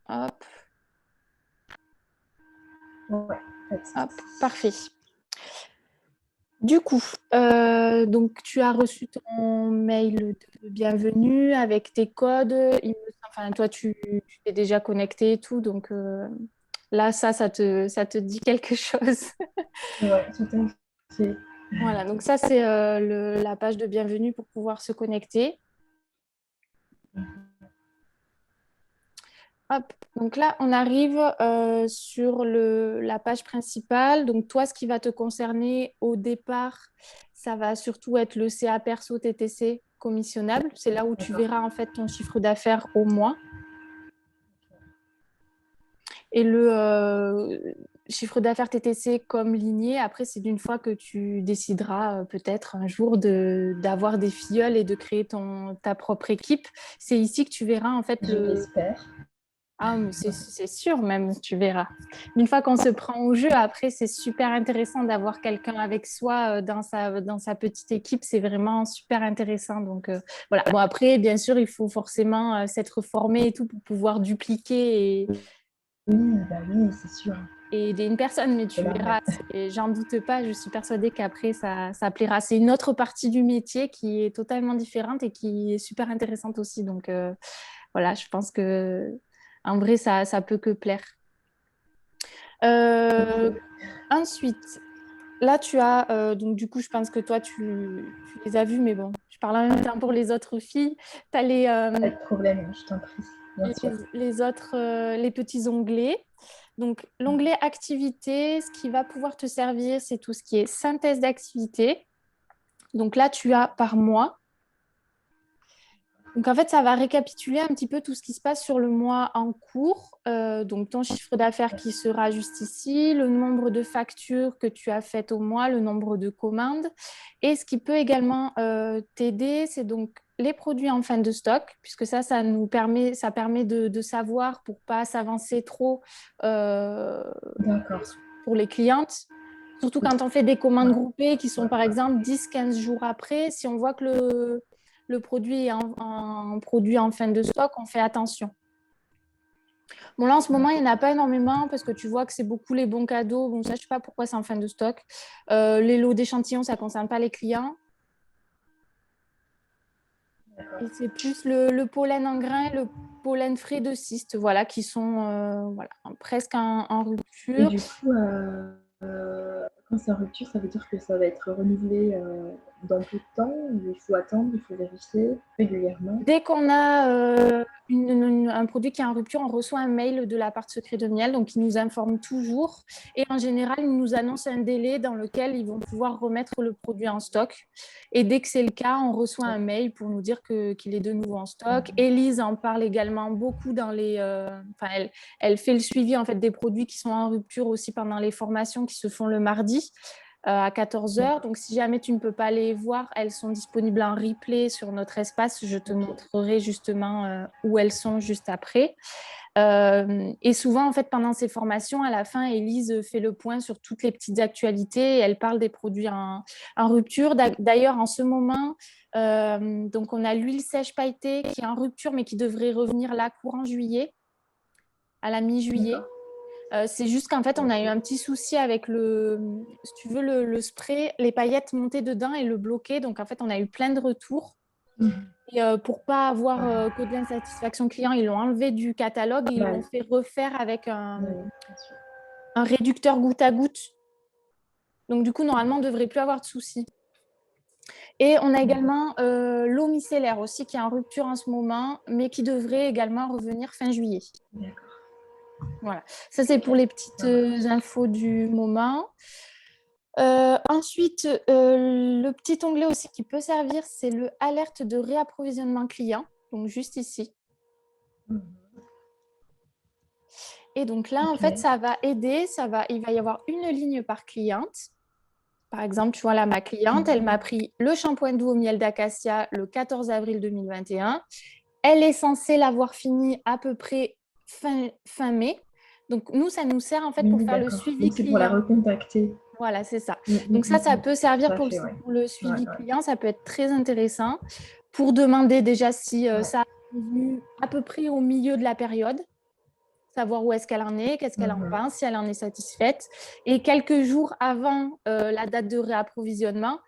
Hop, Ouais, pas de hop, souci. parfait. Du coup, donc tu as reçu ton mail de bienvenue avec tes codes. Enfin, toi, tu t'es déjà connecté et tout, donc là, ça te dit quelque chose. Ouais, tout à fait. Voilà, donc ça, c'est la page de bienvenue pour pouvoir se connecter. Hop, donc là, on arrive sur la page principale. Donc toi, ce qui va te concerner au départ, ça va surtout être le CA perso TTC commissionnable. C'est là où tu D'accord. verras en fait ton chiffre d'affaires au mois. Et le chiffre d'affaires TTC comme lignée, après, c'est d'une fois que tu décideras peut-être un jour d'avoir des filleuls et de créer ta propre équipe. C'est ici que tu verras en fait Je l'espère. Ah, mais c'est sûr même, tu verras. Une fois qu'on se prend au jeu, après, c'est super intéressant d'avoir quelqu'un avec soi dans sa petite équipe. C'est vraiment super intéressant. Donc, voilà. Bon, après, bien sûr, il faut forcément s'être formé et tout pour pouvoir dupliquer Oui, bah oui, c'est sûr. et aider une personne. Mais C'est tu normal. verras, j'en doute pas. Je suis persuadée qu'après, ça plaira. C'est une autre partie du métier qui est totalement différente et qui est super intéressante aussi. Donc, voilà, je pense que en vrai, ça peut que plaire. Euh, Ok. ensuite, là, tu as, donc du coup, je pense que toi, tu les as vus, mais bon, je parle en même temps pour les autres filles. Tu as Pas de problème, je t'en prie, bien les, sûr. les autres, les petits onglets. Donc, l'onglet activité, ce qui va pouvoir te servir, c'est tout ce qui est synthèse d'activité. Donc là, tu as par mois. Donc en fait, ça va récapituler un petit peu tout ce qui se passe sur le mois en cours. Donc ton chiffre d'affaires qui sera juste ici, le nombre de factures que tu as faites au mois, le nombre de commandes. Et ce qui peut également t'aider, c'est donc les produits en fin de stock, puisque ça permet de savoir pour pas s'avancer trop euh, D'accord. pour les clientes. Surtout quand on fait des commandes Ouais. groupées qui sont par exemple 10-15 jours après, si on voit que le produit est en produit en fin de stock, on fait attention. Bon, là, en ce moment, il n'y en a pas énormément parce que tu vois que c'est beaucoup les bons cadeaux. Bon, ça, je ne sais pas pourquoi c'est en fin de stock. Les lots d'échantillons, ça ne concerne pas les clients. Et c'est plus le pollen en grain et le pollen frais de cyste, voilà, qui sont voilà, presque en Et rupture. du coup, quand c'est en rupture, ça veut dire que ça va être renouvelé dans peu de temps, ou il faut attendre, il faut vérifier régulièrement. Dès qu'on a un produit qui est en rupture, on reçoit un mail de la part de Secret de Miel, donc ils nous informent toujours. Et en général, ils nous annoncent un délai dans lequel ils vont pouvoir remettre le produit en stock. Et dès que c'est le cas, on reçoit un mail pour nous dire qu'il est de nouveau en stock. Élise en parle également beaucoup enfin, elle fait le suivi en fait, des produits qui sont en rupture aussi pendant les formations qui se font le mardi à 14 heures. D'accord. Donc, si jamais tu ne peux pas les voir, elles sont disponibles en replay sur notre espace. Je te Ok. montrerai justement où elles sont juste après. Et souvent, en fait, pendant ces formations, à la fin, Élise fait le point sur toutes les petites actualités et elle parle des produits en rupture. D'ailleurs, en ce moment, donc on a l'huile sèche pailletée qui est en rupture, mais qui devrait revenir là courant juillet, à la mi-juillet. D'accord. C'est juste qu'en fait, on a eu un petit souci avec si tu veux, le spray, les paillettes montées dedans et le bloquer. Donc, en fait, on a eu plein de retours. Mhm. Et pour pas avoir que de l'insatisfaction client, ils l'ont enlevé du catalogue et ils l'ont Mal. fait refaire avec Oui, bien sûr. un réducteur goutte à goutte. Donc, du coup, normalement, on ne devrait plus avoir de soucis. Et on a également l'eau micellaire aussi qui est en rupture en ce moment, mais qui devrait également revenir fin juillet. D'accord. Voilà. Ça, c'est Ok. pour les petites Ça marche. infos du moment. Ensuite, le petit onglet aussi qui peut servir, c'est le alerte de réapprovisionnement client. Donc, juste ici. Mhm. Et donc là, en fait, Ok. ça va aider. Il va y avoir une ligne par cliente. Par exemple, tu vois là, ma cliente, elle m'a pris le shampoing doux au miel d'acacia le 14 avril 2021. Elle est censée l'avoir fini à peu près fin mai. Donc, nous, ça nous sert en fait pour Oui, faire le d'accord. suivi Donc c'est pour la client. recontacter. Voilà, c'est ça. Donc ça Mm. peut Tout servir à pour fait, ouais. pour le Ouais, suivi ouais. client. Ça peut être très intéressant pour demander déjà si Ouais. ça a venu à peu près au milieu de la période. savoir où est-ce qu'elle en est, qu'est-ce qu'elle en pense, si elle en est satisfaite. Et quelques jours avant la date de réapprovisionnement,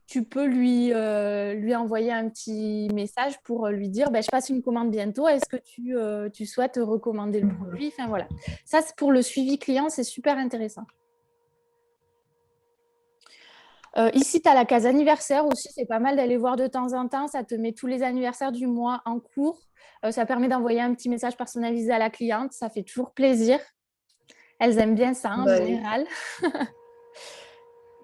tu peux lui envoyer un petit message pour lui dire je passe une commande bientôt, est-ce que tu souhaites recommander le produit? Enfin, voilà. Ça, c'est pour le suivi client, c'est super intéressant. Ici, tu as la case anniversaire aussi, c'est pas mal d'aller voir de temps en temps. Ça te met tous les anniversaires du mois en cours. Ça permet d'envoyer un petit message personnalisé à la cliente. Ça fait toujours plaisir. Elles aiment bien ça en général.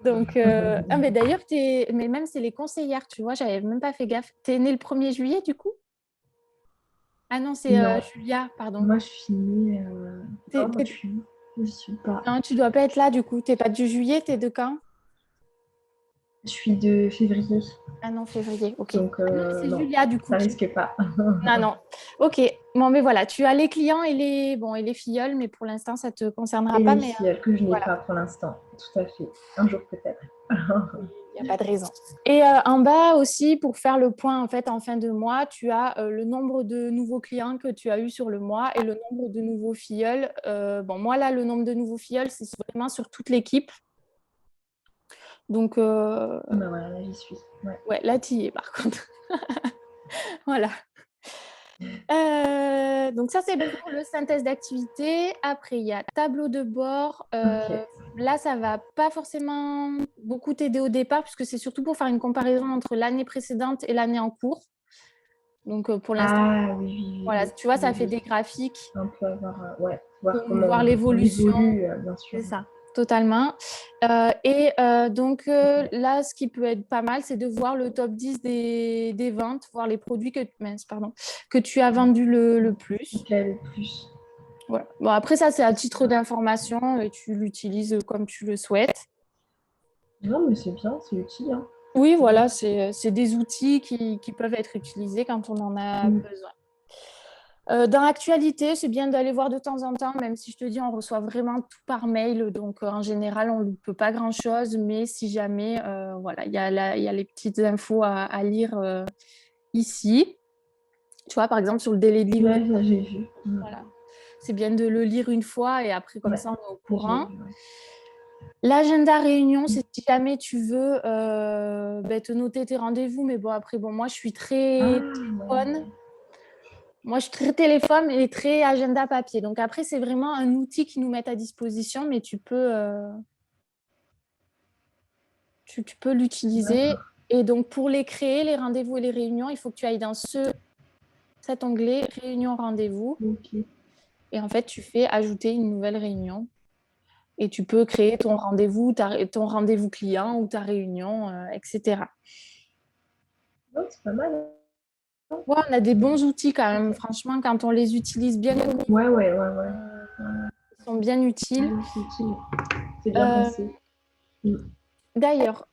Donc, mais d'ailleurs, mais même c'est les conseillères, tu vois, j'avais même pas fait gaffe. Tu es née le 1er juillet du coup? Ah non, c'est Julia, pardon. Moi, je suis née. Non, moi, je suis pas. Non, tu dois pas être là du coup. Tu n'es pas du juillet, tu es de quand? Je suis de février. Ah non, février, ok. Donc, c'est Julia du coup. Ça risque pas. Ah non, ok. Bon, mais voilà, tu as les clients et les filleuls, mais pour l'instant, ça ne te concernera pas. Les filleuls que je n'ai pas pour l'instant, tout à fait. Un jour peut-être. Il n'y a pas de raison. Et en bas aussi, pour faire le point en fait en fin de mois, tu as le nombre de nouveaux clients que tu as eu sur le mois et le nombre de nouveaux filleuls. Bon, moi là, le nombre de nouveaux filleuls, c'est vraiment sur toute l'équipe. Donc, voilà, là, j'y suis. Ouais, là, tu y es par contre. Voilà. Donc ça, c'est pour le synthèse d'activité. Après, il y a tableau de bord. Là, ça ne va pas forcément beaucoup t'aider au départ, puisque c'est surtout pour faire une comparaison entre l'année précédente et l'année en cours. Donc, pour l'instant, voilà, tu vois, ça fait des graphiques. On peut avoir, voir l'évolution. Bien sûr. C'est ça. Totalement. Donc, là, ce qui peut être pas mal, c'est de voir le top 10 des ventes, voir les produits que tu as vendus le plus. Le plus. Voilà. Bon, après, ça, c'est à titre d'information et tu l'utilises comme tu le souhaites. Non, mais c'est bien, c'est utile. Hein. Oui, voilà, c'est des outils qui peuvent être utilisés quand on en a besoin. Dans l'actualité, c'est bien d'aller voir de temps en temps, même si je te dis, on reçoit vraiment tout par mail. Donc, en général, on ne peut pas grand-chose. Mais si jamais, voilà, il y a les petites infos à lire ici. Tu vois, par exemple, sur le délai de livraison. Ouais, j'ai vu. Voilà. C'est bien de le lire une fois et après, comme ça, on est au courant. L'agenda réunion, c'est si jamais tu veux te noter tes rendez-vous. Mais bon, après, moi, je suis très téléphone. Moi, je suis très téléphone et très agenda papier. Donc, après, c'est vraiment un outil qui nous met à disposition, mais tu peux l'utiliser. Et donc, pour les créer, les rendez-vous et les réunions, il faut que tu ailles dans cet onglet « Réunion rendez-vous ». Et en fait, tu fais « Ajouter une nouvelle réunion ». Et tu peux créer ton rendez-vous client ou ta réunion, etc. Non, c'est pas mal. Ouais, on a des bons outils quand même. Franchement, quand on les utilise bien, ils sont bien utiles. C'est utile. C'est bien pensé. D'ailleurs,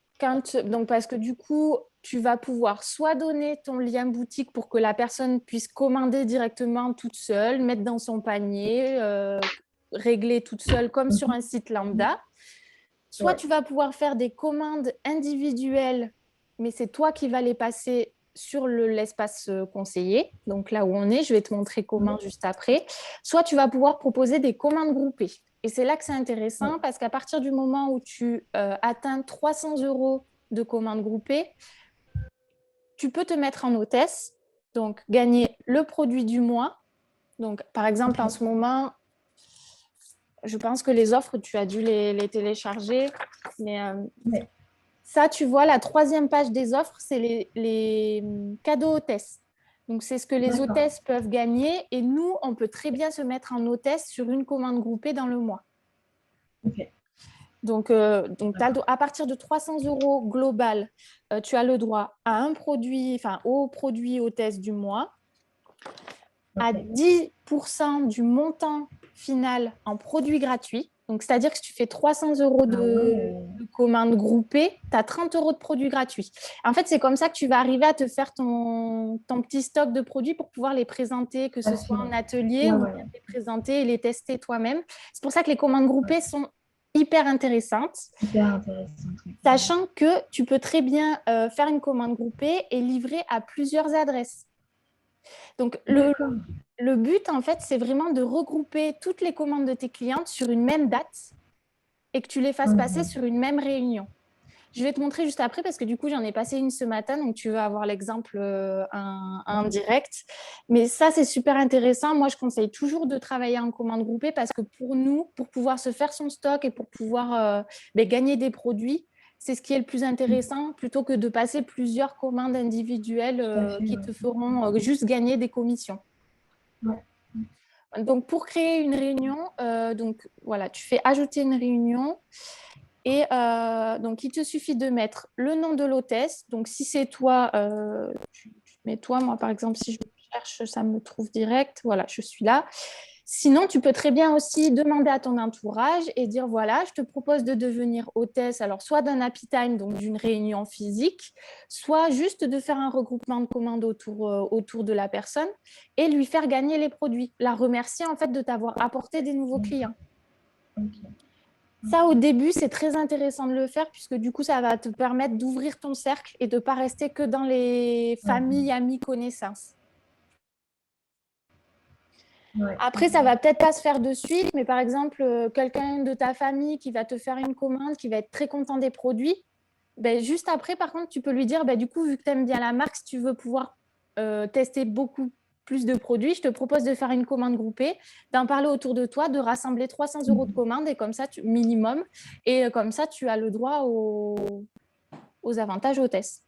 parce que du coup, tu vas pouvoir soit donner ton lien boutique pour que la personne puisse commander directement toute seule, mettre dans son panier, régler toute seule comme sur un site lambda. Soit tu vas pouvoir faire des commandes individuelles, mais c'est toi qui vas les passer sur l'espace conseillé. Donc là où on est, je vais te montrer comment juste après. Soit tu vas pouvoir proposer des commandes groupées. Et c'est là que c'est intéressant parce qu'à partir du moment où tu atteins 300 € de commandes groupées, tu peux te mettre en hôtesse, donc gagner le produit du mois. Donc, par exemple, en ce moment, je pense que les offres, tu as dû les télécharger. Mais ça, tu vois, la 3e page des offres, c'est les cadeaux hôtesses. Donc, c'est ce que les hôtesses peuvent gagner. Et nous, on peut très bien se mettre en hôtesse sur une commande groupée dans le mois. Donc à partir de 300 € global, tu as le droit à un produit, au produit hôtesse du mois, à 10% du montant final en produit gratuit. Donc, c'est-à-dire que si tu fais 300 € de commande groupée, tu as 30 € de produits gratuits. En fait, c'est comme ça que tu vas arriver à te faire ton petit stock de produits pour pouvoir les présenter, que ce soit en atelier ou les présenter et les tester toi-même. C'est pour ça que les commandes groupées sont hyper intéressantes. Sachant que tu peux très bien faire une commande groupée et livrer à plusieurs adresses. Donc, Le but, en fait, c'est vraiment de regrouper toutes les commandes de tes clientes sur une même date et que tu les fasses passer sur une même réunion. Je vais te montrer juste après parce que du coup, j'en ai passé une ce matin, donc tu vas avoir l'exemple en direct. Mais ça, c'est super intéressant. Moi, je conseille toujours de travailler en commande groupée parce que pour nous, pour pouvoir se faire son stock et pour pouvoir gagner des produits, c'est ce qui est le plus intéressant plutôt que de passer plusieurs commandes individuelles qui te feront juste gagner des commissions. Ouais. Donc, pour créer une réunion, donc voilà, tu fais ajouter une réunion. Et donc, il te suffit de mettre le nom de l'hôtesse. Donc, si c'est toi, tu mets toi. Moi, par exemple, si je cherche, ça me trouve direct. Voilà, je suis là. Sinon, tu peux très bien aussi demander à ton entourage et dire, voilà, je te propose de devenir hôtesse, alors soit d'un happy time, donc d'une réunion physique, soit juste de faire un regroupement de commandes autour de la personne et lui faire gagner les produits, la remercier en fait de t'avoir apporté des nouveaux clients. Ça, au début, c'est très intéressant de le faire puisque du coup, ça va te permettre d'ouvrir ton cercle et de ne pas rester que dans les familles, amis, connaissances. Après, ça va peut-être pas se faire de suite, mais par exemple, quelqu'un de ta famille qui va te faire une commande, qui va être très content des produits, ben, juste après, par contre, tu peux lui dire, ben, du coup, vu que tu aimes bien la marque, si tu veux pouvoir tester beaucoup plus de produits, je te propose de faire une commande groupée, d'en parler autour de toi, de rassembler 300 € de commande et comme ça, minimum, et comme ça, tu as le droit aux avantages hôtesse.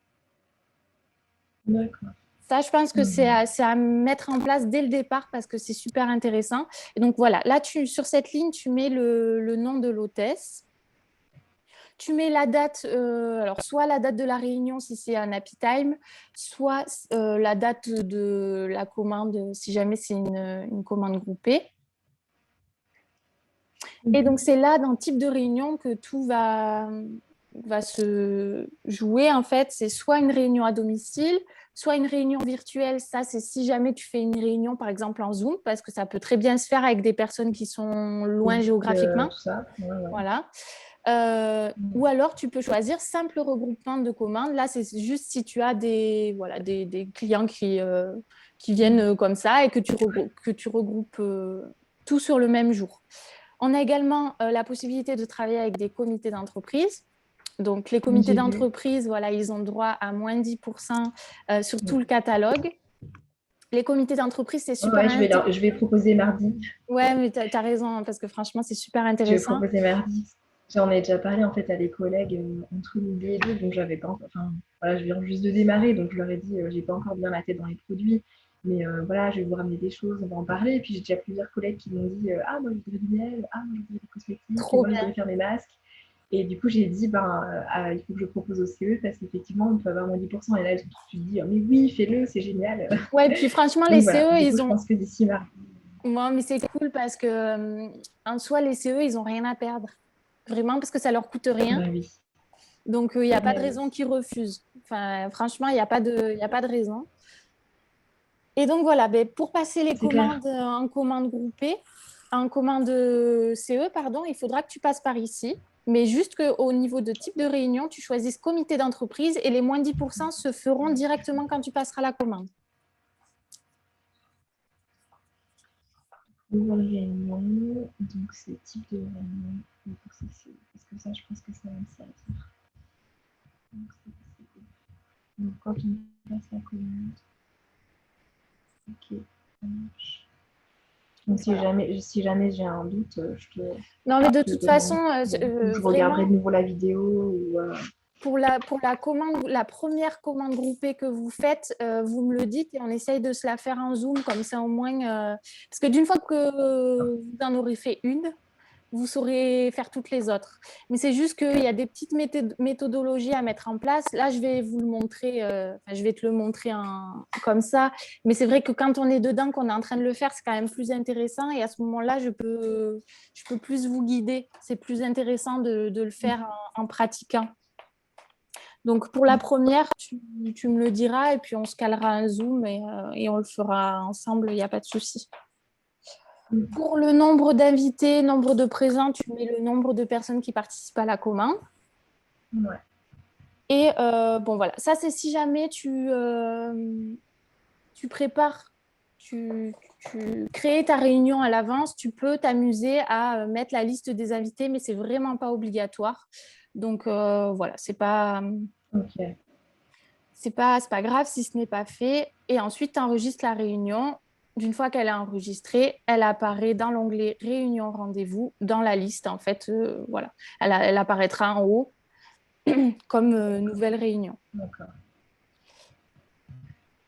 D'accord. Ça, je pense que c'est à mettre en place dès le départ parce que c'est super intéressant. Et donc voilà, là, sur cette ligne, tu mets le nom de l'hôtesse. Tu mets la date, alors soit la date de la réunion si c'est un happy time, soit la date de la commande si jamais c'est une commande groupée. Et donc, c'est là, dans le type de réunion, que tout va se jouer. En fait, c'est soit une réunion à domicile, soit une réunion virtuelle. Ça, c'est si jamais tu fais une réunion, par exemple, en Zoom, parce que ça peut très bien se faire avec des personnes qui sont loin géographiquement. Tout ça. Ouais. Voilà. Ou alors, tu peux choisir simple regroupement de commandes. Là, c'est juste si tu as des clients qui viennent comme ça et que tu regroupes tout sur le même jour. On a également la possibilité de travailler avec des comités d'entreprise. Donc, les comités d'entreprise, voilà, ils ont droit à moins 10% sur tout le catalogue. Les comités d'entreprise, c'est super intéressant. Je vais proposer mardi. Ouais, mais tu as raison, parce que franchement, c'est super intéressant. Je vais proposer mardi. J'en ai déjà parlé en fait à des collègues entre midi et deux, donc j'avais pas encore. Enfin, voilà, je viens juste de démarrer, donc je leur ai dit, j'ai pas encore bien la tête dans les produits, mais voilà, je vais vous ramener des choses, on va en parler. Et puis j'ai déjà plusieurs collègues qui m'ont dit, ah moi je voudrais du miel, ah moi je voudrais des cosmétiques, moi je voudrais faire mes masques. Et du coup, j'ai dit, il faut que je propose au CE parce qu'effectivement, on peut avoir moins 10%. Et là, tu te dis, mais oui, fais-le, c'est génial. Ouais, et puis franchement, les CE, ils ont. Je pense que d'ici mardi. Moi, mais c'est cool parce que en soi, les CE, ils n'ont rien à perdre. Vraiment, parce que ça leur coûte rien. Bah, oui. Donc, il n'y a pas de raison qu'ils refusent. Enfin, franchement, il n'y a pas de raison. Et donc, voilà, pour passer les commandes en commande groupée, en commande CE, pardon, il faudra que tu passes par ici. Mais juste qu'au niveau de type de réunion, tu choisisses comité d'entreprise et les moins 10% se feront directement quand tu passeras la commande. Nouvelle réunion, donc c'est type de réunion. Parce que ça, je pense que ça va me servir. Donc, quand on passe la commande, ok, ça marche. Donc, si jamais j'ai un doute, je te. Non, mais de toute façon, je regarderai de nouveau la vidéo. Pour la commande, la première commande groupée que vous faites, vous me le dites et on essaye de se la faire en Zoom, comme ça au moins. Parce que d'une fois que vous en aurez fait une, vous saurez faire toutes les autres. Mais c'est juste qu'il y a des petites méthodologies à mettre en place. Là, je vais vous le montrer, je vais te le montrer comme ça. Mais c'est vrai que quand on est dedans, qu'on est en train de le faire, c'est quand même plus intéressant. Et à ce moment-là, je peux plus vous guider. C'est plus intéressant de le faire en pratiquant. Donc, pour la première, tu me le diras et puis on se calera un Zoom et on le fera ensemble, il n'y a pas de souci. Pour le nombre d'invités, nombre de présents, tu mets le nombre de personnes qui participent à la commande. Ouais. Et bon, voilà. Ça, c'est si jamais tu prépares, crées ta réunion à l'avance, tu peux t'amuser à mettre la liste des invités, mais c'est vraiment pas obligatoire. Donc voilà, Ok. c'est pas grave si ce n'est pas fait. Et ensuite, tu enregistres la réunion. D'une fois qu'elle est enregistrée, elle apparaît dans l'onglet Réunion rendez-vous, dans la liste, en fait. Voilà, elle apparaîtra en haut comme nouvelle réunion. D'accord.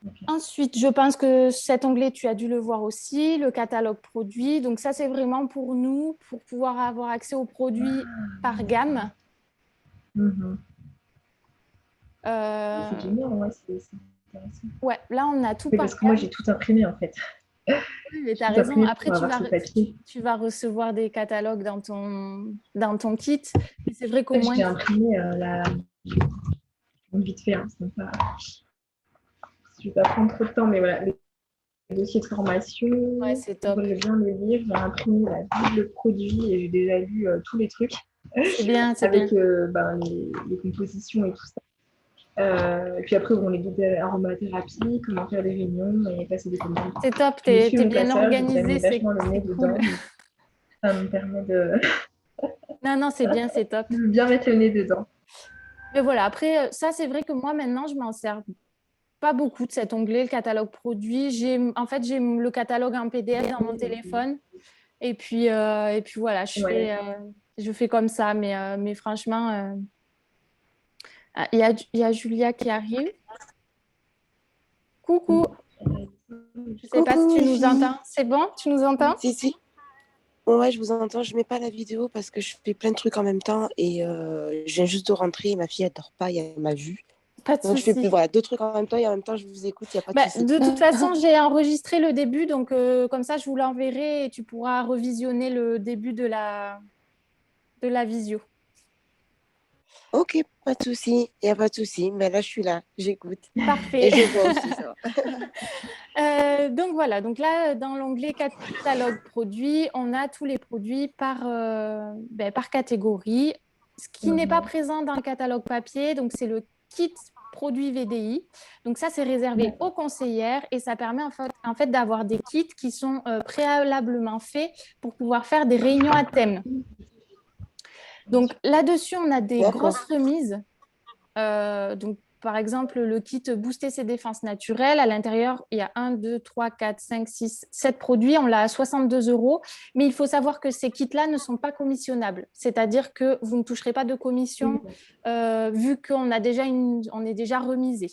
Ok. Ensuite, je pense que cet onglet, tu as dû le voir aussi, le catalogue produit. Donc ça, c'est vraiment pour nous, pour pouvoir avoir accès aux produits par gamme. Mhm. C'est Euh, génial, ouais, c'est intéressant. ouais, là, on a tout Oui, par parce que moi, gamme. j'ai tout imprimé, en fait. Oui, mais tu as J'ai tout raison. imprimé Après, pour avoir ce papier. tu vas recevoir des catalogues dans ton kit. Mais c'est vrai qu'au En fait, moins, j'ai imprimé vite fait, hein, je ne vais pas prendre trop de temps, mais voilà, le dossier de formation, ouais, c'est pour top. bien le lire, j'ai imprimé la Bible produit et j'ai déjà lu tous les trucs C'est bien, c'est bien. avec les compositions et tout ça. Et puis après, les guides aromathérapie, comment faire des réunions et passer des commandes. C'est top, Je me suis t'es au bien passage, donc ça organisé, met vachement le nez c'est cool. dedans. Ça me permet de Non, non, c'est bien, c'est top. bien mettre le nez dedans. Mais voilà, après, ça, c'est vrai que moi, maintenant, je m'en sers pas beaucoup de cet onglet, le catalogue produit. En fait, j'ai le catalogue en PDF dans mon téléphone. Et puis voilà, Ouais. je fais comme ça. Mais franchement, il y a Julia qui arrive. Coucou, je sais pas si Coucou tu les nous filles. entends. C'est bon, tu nous entends? Si, si. Ouais, je vous entends. Je mets pas la vidéo parce que je fais plein de trucs en même temps et je viens juste de rentrer. Et ma fille, elle dort pas, elle m'a vue. Pas de Donc, je fais souci. voilà, deux trucs en même temps et en même temps, je vous écoute, il n'y a pas de Bah, souci. de toute façon, j'ai enregistré le début, donc comme ça, je vous l'enverrai et tu pourras revisionner le début de la visio. Ok, pas de souci. Il n'y a pas de souci. Mais là, je suis là, j'écoute. Parfait. Et je vois aussi, ça va. Donc voilà, donc là, dans l'onglet catalogue produits, on a tous les produits par catégorie. Ce qui n'est pas présent dans le catalogue papier, donc c'est le kit produit VDI. Donc ça, c'est réservé aux conseillères et ça permet en fait d'avoir des kits qui sont préalablement faits pour pouvoir faire des réunions à thème. Donc là-dessus, on a des D'accord. grosses remises. Donc, par exemple, le kit Booster ses défenses naturelles, à l'intérieur, il y a 1, 2, 3, 4, 5, 6, 7 produits. On l'a à 62 €. Mais il faut savoir que ces kits-là ne sont pas commissionnables. C'est-à-dire que vous ne toucherez pas de commission vu qu'on on est déjà remisé.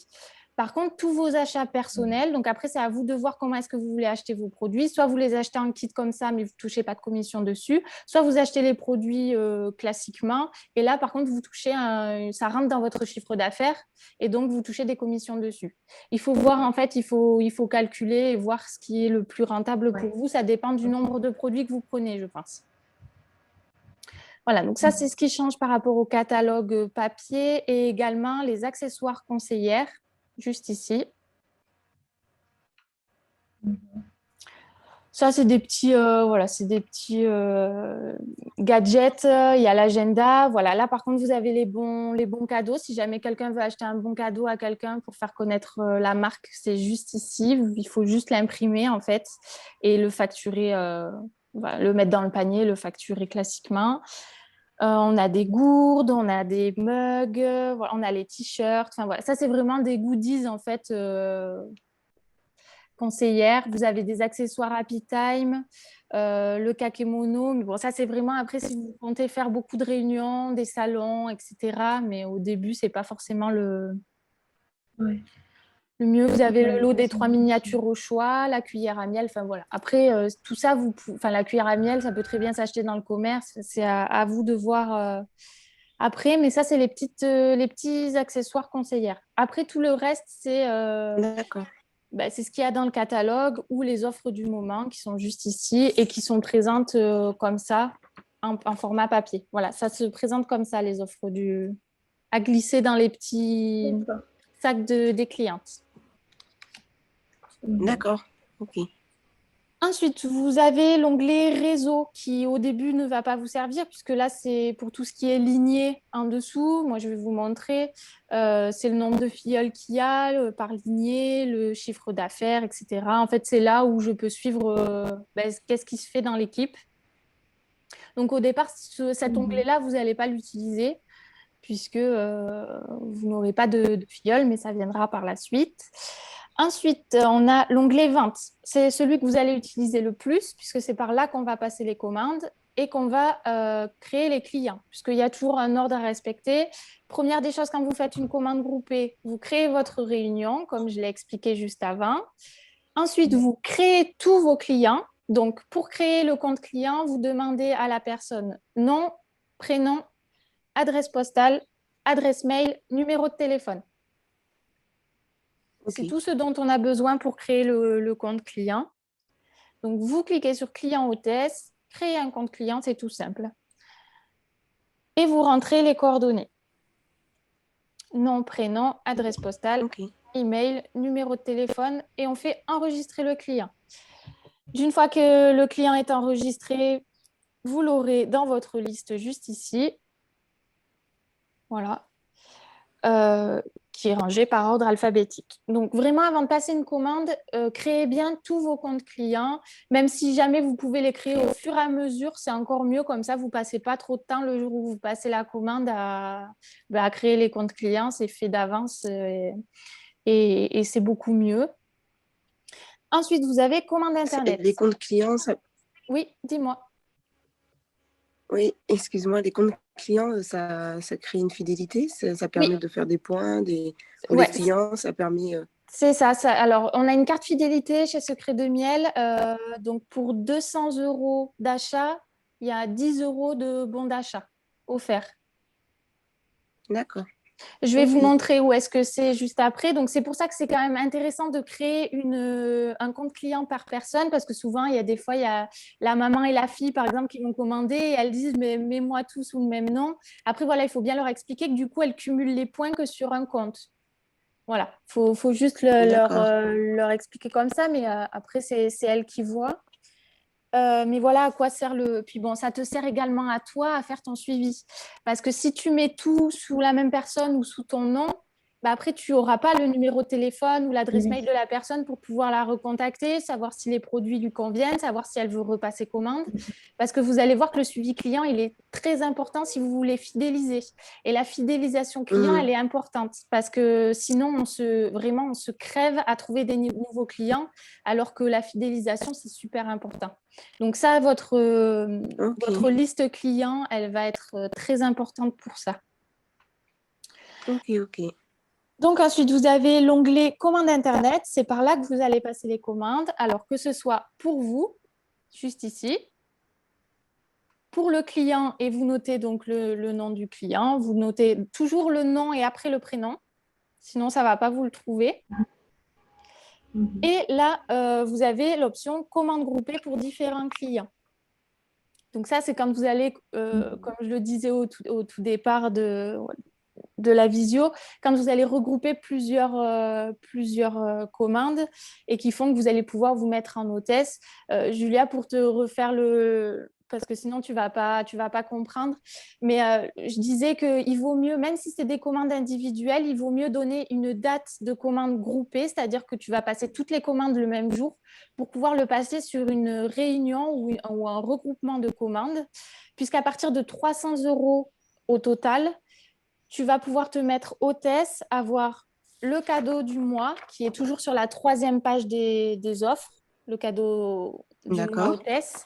Par contre, tous vos achats personnels, donc après, c'est à vous de voir comment est-ce que vous voulez acheter vos produits. Soit vous les achetez en kit comme ça, mais vous ne touchez pas de commission dessus. Soit vous achetez les produits classiquement. Et là, par contre, ça rentre dans votre chiffre d'affaires et donc vous touchez des commissions dessus. Il faut voir, en fait, il faut calculer et voir ce qui est le plus rentable pour vous. Ça dépend du nombre de produits que vous prenez, je pense. Voilà, donc ça, c'est ce qui change par rapport au catalogue papier et également les accessoires conseillères, juste ici. Ça, c'est des petits, gadgets. Il y a l'agenda. Voilà. Là, par contre, vous avez les bons cadeaux. Si jamais quelqu'un veut acheter un bon cadeau à quelqu'un pour faire connaître la marque, c'est juste ici. Il faut juste l'imprimer, en fait, et le facturer, le mettre dans le panier, le facturer classiquement. On a des gourdes, on a des mugs, voilà, on a les t-shirts. Enfin, voilà. Ça, c'est vraiment des goodies, en fait, conseillère. Vous avez des accessoires Happy Time, le kakémono. Mais bon, ça, c'est vraiment après si vous comptez faire beaucoup de réunions, des salons, etc. Mais au début, c'est pas forcément Ouais. le mieux. Vous avez Ouais, le lot des 3 miniatures au choix, la cuillère à miel. Enfin, voilà. Après, tout ça, enfin, la cuillère à miel, ça peut très bien s'acheter dans le commerce. C'est à vous de voir après. Mais ça, c'est les petits accessoires conseillères. Après, tout le reste, D'accord. c'est ce qu'il y a dans le catalogue ou les offres du moment qui sont juste ici et qui sont présentes comme ça en format papier. Voilà, ça se présente comme ça, les offres à glisser dans les petits sacs des clientes. D'accord. Ok. Ensuite, vous avez l'onglet réseau qui au début ne va pas vous servir puisque là, c'est pour tout ce qui est ligné en dessous. Moi, je vais vous montrer. C'est le nombre de filleuls qu'il y a par lignée, le chiffre d'affaires, etc. En fait, c'est là où je peux suivre qu'est-ce qui se fait dans l'équipe. Donc, au départ, cet onglet-là, vous n'allez pas l'utiliser puisque vous n'aurez pas de filleul, mais ça viendra par la suite. Ensuite, on a l'onglet vente. C'est celui que vous allez utiliser le plus, puisque c'est par là qu'on va passer les commandes et qu'on va créer les clients, puisqu'il y a toujours un ordre à respecter. Première des choses, quand vous faites une commande groupée, vous créez votre réunion, comme je l'ai expliqué juste avant. Ensuite, vous créez tous vos clients. Donc, pour créer le compte client, vous demandez à la personne nom, prénom, adresse postale, adresse mail, numéro de téléphone. Ok. C'est tout ce dont on a besoin pour créer le compte client. Donc, vous cliquez sur client hôtesse, créer un compte client, c'est tout simple. Et vous rentrez les coordonnées. Nom, prénom, adresse postale, Ok. email, numéro de téléphone et on fait enregistrer le client. D'une fois que le client est enregistré, vous l'aurez dans votre liste juste ici. Voilà. Qui est rangé par ordre alphabétique. Donc, vraiment, avant de passer une commande, créez bien tous vos comptes clients. Même si jamais vous pouvez les créer au fur et à mesure, c'est encore mieux. Comme ça, vous ne passez pas trop de temps le jour où vous passez la commande à créer les comptes clients. C'est fait d'avance et c'est beaucoup mieux. Ensuite, vous avez commande Internet. Les comptes clients, ça... Oui, dis-moi. Oui, excuse-moi, les comptes clients, ça crée une fidélité, ça permet Oui, de faire des points pour les ouais, clients, ça permet... c'est ça, Alors, on a une carte fidélité chez Secret de Miel. Donc, pour 200 € d'achat, il y a 10 € de bons d'achat offerts. D'accord. Je vais vous Ok. montrer où est-ce que c'est juste après. Donc, c'est pour ça que c'est quand même intéressant de créer un compte client par personne parce que souvent, il y a des fois, il y a la maman et la fille, par exemple, qui vont commander et elles disent, mais mets-moi tout sous le même nom. Après, voilà, il faut bien leur expliquer que du coup, elles cumulent les points que sur un compte. Voilà, faut juste D'accord. leur expliquer comme ça, mais après, c'est elles qui voient. Mais voilà à quoi sert le... Puis bon, ça te sert également à toi à faire ton suivi. Parce que si tu mets tout sous la même personne ou sous ton nom, bah après, tu n'auras pas le numéro de téléphone ou l'adresse mail de la personne pour pouvoir la recontacter, savoir si les produits lui conviennent, savoir si elle veut repasser commande. Parce que vous allez voir que le suivi client, il est très important si vous voulez fidéliser. Et la fidélisation client, elle est importante parce que sinon, vraiment, on se crève à trouver des nouveaux clients alors que la fidélisation, c'est super important. Donc ça, votre Ok. liste client, elle va être très importante pour ça. Ok, ok. Donc ensuite, vous avez l'onglet commande Internet. C'est par là que vous allez passer les commandes. Alors que ce soit pour vous, juste ici, pour le client, et vous notez donc le nom du client. Vous notez toujours le nom et après le prénom. Sinon, ça ne va pas vous le trouver. Et là, vous avez l'option commande groupée pour différents clients. Donc ça, c'est quand vous allez, comme je le disais au tout départ de la visio, quand vous allez regrouper plusieurs commandes et qui font que vous allez pouvoir vous mettre en hôtesse. Julia, pour te refaire parce que sinon tu vas pas comprendre. Mais je disais qu'il vaut mieux, même si c'est des commandes individuelles, il vaut mieux donner une date de commande groupée, c'est-à-dire que tu vas passer toutes les commandes le même jour pour pouvoir le passer sur une réunion ou un regroupement de commandes, puisqu'à partir de 300 € au total, tu vas pouvoir te mettre hôtesse, avoir le cadeau du mois, qui est toujours sur la 3e page des offres, le cadeau du mois D'accord. hôtesse.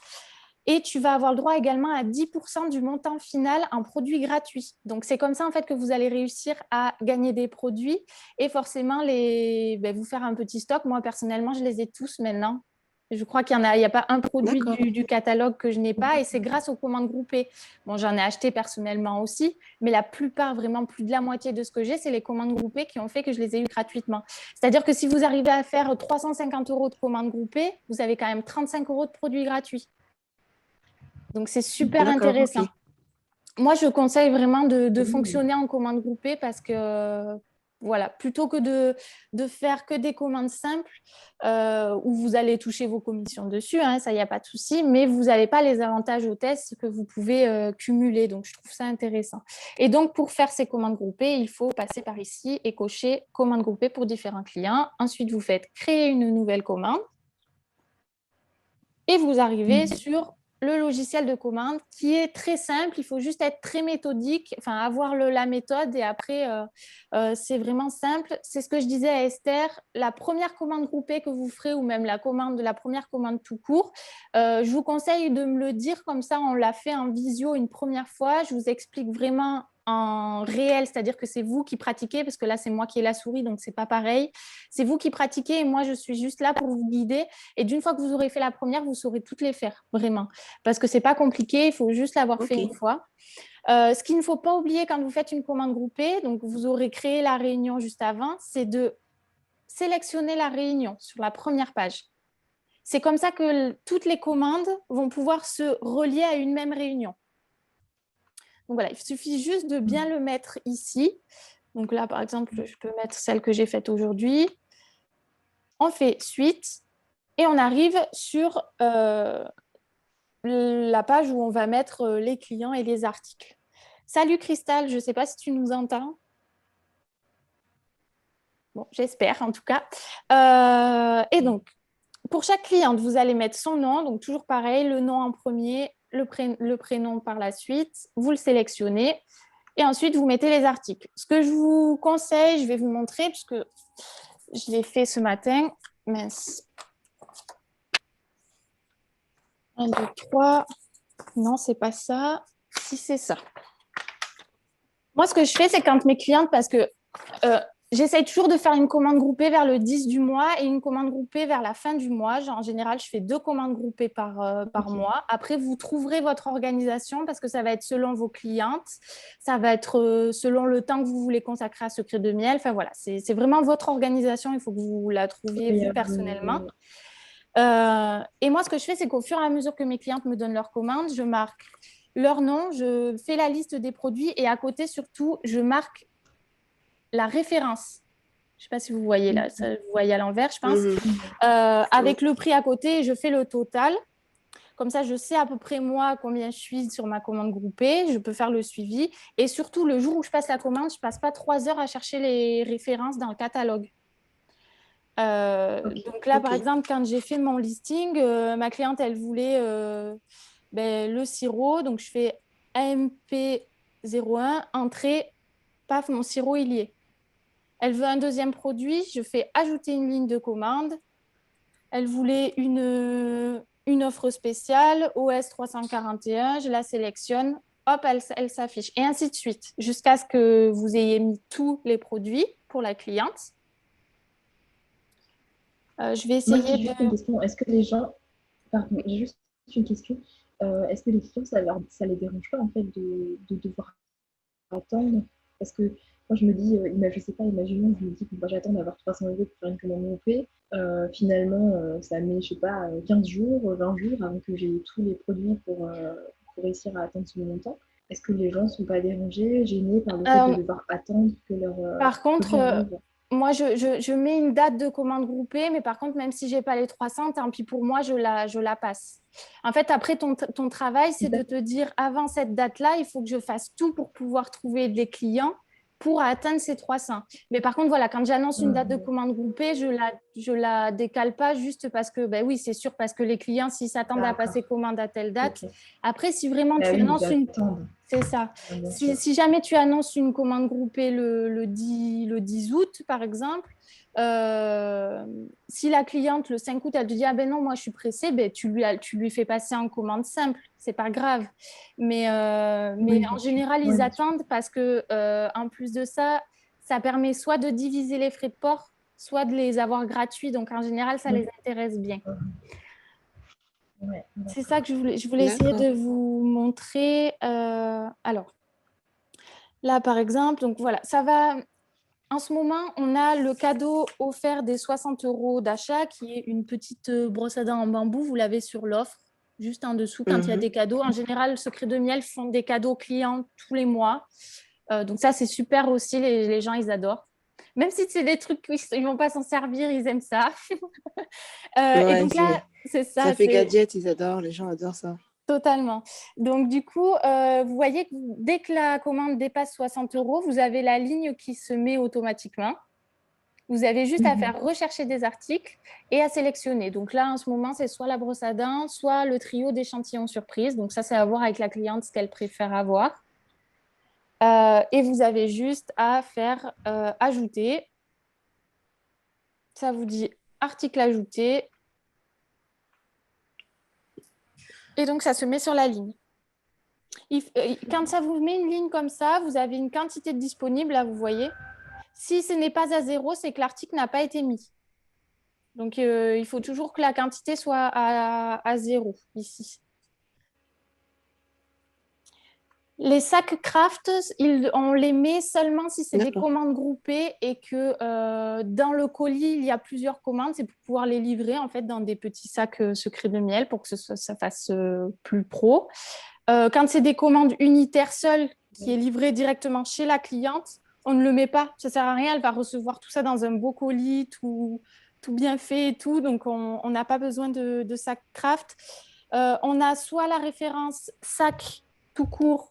Et tu vas avoir le droit également à 10% du montant final en produits gratuits. Donc, c'est comme ça, en fait, que vous allez réussir à gagner des produits et forcément vous faire un petit stock. Moi, personnellement, je les ai tous maintenant. Je crois qu'il n'y a pas un produit du catalogue que je n'ai pas et c'est grâce aux commandes groupées. Bon, j'en ai acheté personnellement aussi, mais la plupart, vraiment plus de la moitié de ce que j'ai, c'est les commandes groupées qui ont fait que je les ai eues gratuitement. C'est-à-dire que si vous arrivez à faire 350 € de commandes groupées, vous avez quand même 35 € de produits gratuits. Donc, c'est super intéressant. Okay. Moi, je conseille vraiment de fonctionner en commande groupée parce que Voilà, plutôt que de faire que des commandes simples où vous allez toucher vos commissions dessus, hein, ça, il n'y a pas de souci, mais vous n'avez pas les avantages au test que vous pouvez cumuler. Donc, je trouve ça intéressant. Et donc, pour faire ces commandes groupées, il faut passer par ici et cocher commandes groupées pour différents clients. Ensuite, vous faites créer une nouvelle commande et vous arrivez sur le logiciel de commande qui est très simple. Il faut juste être très méthodique, enfin avoir la méthode et après, c'est vraiment simple. C'est ce que je disais à Esther, la première commande groupée que vous ferez ou même la première commande tout court, je vous conseille de me le dire comme ça, on l'a fait en visio une première fois. Je vous explique vraiment en réel, c'est-à-dire que c'est vous qui pratiquez, parce que là, c'est moi qui ai la souris, donc c'est pas pareil. C'est vous qui pratiquez et moi, je suis juste là pour vous guider. Et d'une fois que vous aurez fait la première, vous saurez toutes les faire, vraiment. Parce que c'est pas compliqué, il faut juste l'avoir fait une fois. Ce qu'il ne faut pas oublier quand vous faites une commande groupée, donc vous aurez créé la réunion juste avant, c'est de sélectionner la réunion sur la première page. C'est comme ça que toutes les commandes vont pouvoir se relier à une même réunion. Donc voilà, il suffit juste de bien le mettre ici. Donc là, par exemple, je peux mettre celle que j'ai faite aujourd'hui. On fait suite et on arrive sur la page où on va mettre les clients et les articles. Salut Christelle, je ne sais pas si tu nous entends. Bon, j'espère en tout cas. Et donc, pour chaque cliente, vous allez mettre son nom, donc toujours pareil, le nom en premier, le prénom par la suite, vous le sélectionnez et ensuite vous mettez les articles. Ce que je vous conseille, je vais vous montrer puisque je l'ai fait ce matin. Mince. 1, 2, 3. Non, c'est pas ça. Si, c'est ça. Moi, ce que je fais, c'est quand mes clientes, parce que j'essaye toujours de faire une commande groupée vers le 10 du mois et une commande groupée vers la fin du mois. Genre, en général, je fais 2 commandes groupées par mois. Après, vous trouverez votre organisation parce que ça va être selon vos clientes. Ça va être selon le temps que vous voulez consacrer à Secret de Miel. Enfin, voilà, c'est vraiment votre organisation. Il faut que vous la trouviez, vous, personnellement. Et moi, ce que je fais, c'est qu'au fur et à mesure que mes clientes me donnent leurs commandes, je marque leur nom, je fais la liste des produits et à côté, surtout, je marque la référence. Je ne sais pas si vous voyez là, ça, vous voyez à l'envers, je pense. Avec le prix à côté, je fais le total. Comme ça, je sais à peu près moi combien je suis sur ma commande groupée. Je peux faire le suivi. Et surtout, le jour où je passe la commande, je ne passe pas 3 heures à chercher les références dans le catalogue. Donc là, par exemple, quand j'ai fait mon listing, ma cliente, elle voulait le sirop. Donc, je fais AMP01, entrée, paf, mon sirop, il y est. Elle veut un deuxième produit, je fais ajouter une ligne de commande. Elle voulait une offre spéciale, OS 341, je la sélectionne, hop, elle s'affiche. Et ainsi de suite, jusqu'à ce que vous ayez mis tous les produits pour la cliente. Je vais essayer Moi, j'ai juste une question. Est-ce que les gens... Pardon, j'ai juste une question. Est-ce que les clients, ça les dérange pas en fait de devoir attendre? Parce que moi, je me dis, je sais pas, imaginons, je me dis que moi, j'attends d'avoir 300 euros pour faire une commande groupée. Finalement, ça met, je sais pas, 15 jours, 20 jours avant que j'ai tous les produits pour réussir à atteindre ce montant. Est-ce que les gens ne sont pas dérangés, gênés par le fait de devoir attendre que leur Par contre, moi, je mets une date de commande groupée, mais par contre, même si je n'ai pas les 300, tant pis pour moi, je la passe. En fait, après, ton travail, c'est de te dire, avant cette date-là, il faut que je fasse tout pour pouvoir trouver des clients pour atteindre ces 300. Mais par contre, voilà, quand j'annonce une date de commande groupée, je la décale pas juste parce que, ben oui, c'est sûr, parce que les clients, s'ils s'attendent à passer commande à telle date. Après, si vraiment tu annonces une... C'est ça. Si jamais tu annonces une commande groupée le 10 août, par exemple, si la cliente, le 5 août, elle te dit « Ah ben non, moi, je suis pressée », ben, tu lui fais passer en commande simple. C'est pas grave. Mais en général, ils attendent parce que, en plus de ça, ça permet soit de diviser les frais de port, soit de les avoir gratuits. Donc, en général, ça les intéresse bien. C'est ça que je voulais essayer de vous montrer. Alors, là, par exemple, donc voilà, ça va... En ce moment, on a le cadeau offert des 60 € d'achat qui est une petite brosse à dents en bambou. Vous l'avez sur l'offre, juste en dessous, quand il y a des cadeaux. En général, Secret de Miel font des cadeaux clients tous les mois. Donc ça, c'est super aussi. Les gens, ils adorent. Même si c'est des trucs qu'ils ne vont pas s'en servir, ils aiment ça. Et Ouais, donc là, c'est ça ça, fait c'est gadget, ils adorent, les gens adorent ça. totalement. Donc du coup, vous voyez que dès que la commande dépasse 60 €, vous avez la ligne qui se met automatiquement. Vous avez juste à faire rechercher des articles et à sélectionner. Donc là, en ce moment, c'est soit la brosse à dents, soit le trio d'échantillons surprise. Donc ça, c'est à voir avec la cliente ce qu'elle préfère avoir. Et vous avez juste à faire ajouter. Ça vous dit article ajouté. Et donc, ça se met sur la ligne. Quand ça vous met une ligne comme ça, vous avez une quantité disponible, là, vous voyez. Si ce n'est pas à 0, c'est que l'article n'a pas été mis. Donc, il faut toujours que la quantité soit à 0 ici. Les sacs craft, on les met seulement si c'est des commandes groupées et que dans le colis, il y a plusieurs commandes. C'est pour pouvoir les livrer en fait, dans des petits sacs secrets de miel pour que ça fasse plus pro. Quand c'est des commandes unitaires seules qui est livré directement chez la cliente, on ne le met pas. Ça ne sert à rien. Elle va recevoir tout ça dans un beau colis, tout bien fait et tout. Donc, on n'a pas besoin de sac craft. On a soit la référence sac tout court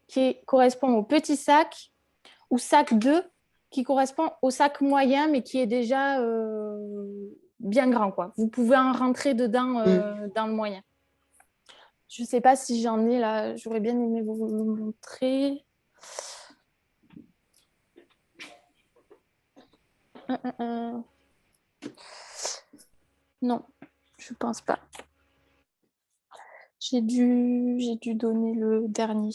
qui correspond au petit sac ou sac 2 qui correspond au sac moyen mais qui est déjà bien grand, quoi. Vous pouvez en rentrer dedans dans le moyen. Je ne sais pas si j'en ai là. J'aurais bien aimé vous le montrer. Non, je ne pense pas. J'ai dû donner le dernier.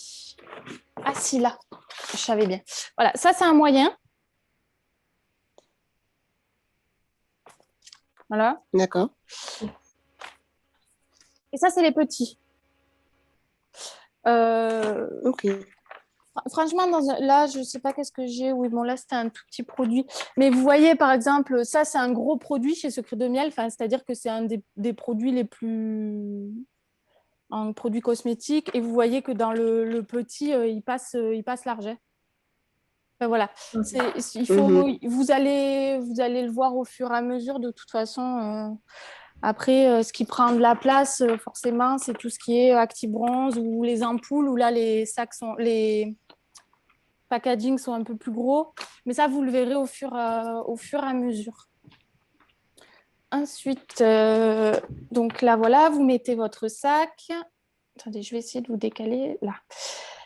Ah si, là. Je savais bien. Voilà, ça c'est un moyen. Voilà. D'accord. Et ça, c'est les petits. Ok. Franchement, là, je ne sais pas qu'est-ce que j'ai. Oui, bon, là, c'était un tout petit produit. Mais vous voyez, par exemple, ça, c'est un gros produit chez Secret de Miel. Enfin, c'est-à-dire que c'est un des produits les plus... un produit cosmétique. Et vous voyez que dans le petit, il passe l'argent. Enfin, voilà. Il faut, vous allez le voir au fur et à mesure, de toute façon. Après, ce qui prend de la place, forcément, c'est tout ce qui est Actibronze ou les ampoules, où là, les packaging sont un peu plus gros. Mais ça, vous le verrez au fur et à mesure. Ensuite, donc là, voilà, vous mettez votre sac. Attendez, je vais essayer de vous décaler. Là.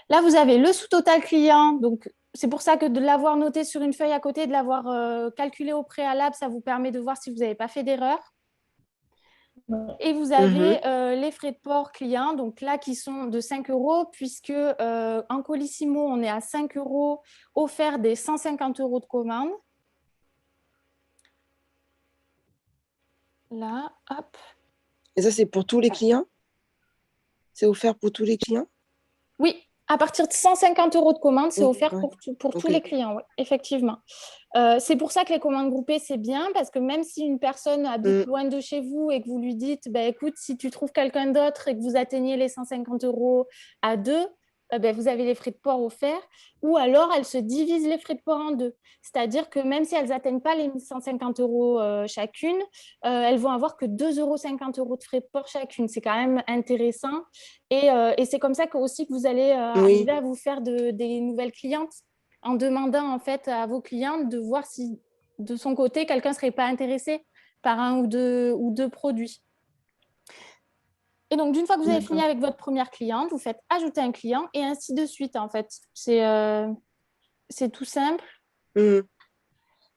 Là, vous avez le sous-total client. Donc, c'est pour ça que de l'avoir noté sur une feuille à côté, de l'avoir calculé au préalable, ça vous permet de voir si vous n'avez pas fait d'erreur. Et vous avez les frais de port client, donc là qui sont de 5 €, puisque en Colissimo, on est à 5 € offert des 150 € de commande. Là, hop. Et ça, c'est pour tous les clients? C'est offert pour tous les clients? Oui, à partir de 150 € de commande, c'est offert pour tous les clients, oui, effectivement. C'est pour ça que les commandes groupées, c'est bien, parce que même si une personne habite loin de chez vous et que vous lui dites, bah, écoute, si tu trouves quelqu'un d'autre et que vous atteignez les 150 € à deux, vous avez les frais de port offerts, ou alors elles se divisent les frais de port en deux. C'est-à-dire que même si elles n'atteignent pas les 150 € chacune, elles vont avoir que 2,50 € de frais de port chacune. C'est quand même intéressant. Et c'est comme ça que, aussi que vous allez arriver à vous faire des nouvelles clientes, en demandant en fait à vos clientes de voir si de son côté, quelqu'un ne serait pas intéressé par un ou deux produits. Et donc, d'une fois que vous avez fini avec votre première cliente, vous faites ajouter un client et ainsi de suite, en fait. C'est tout simple. Je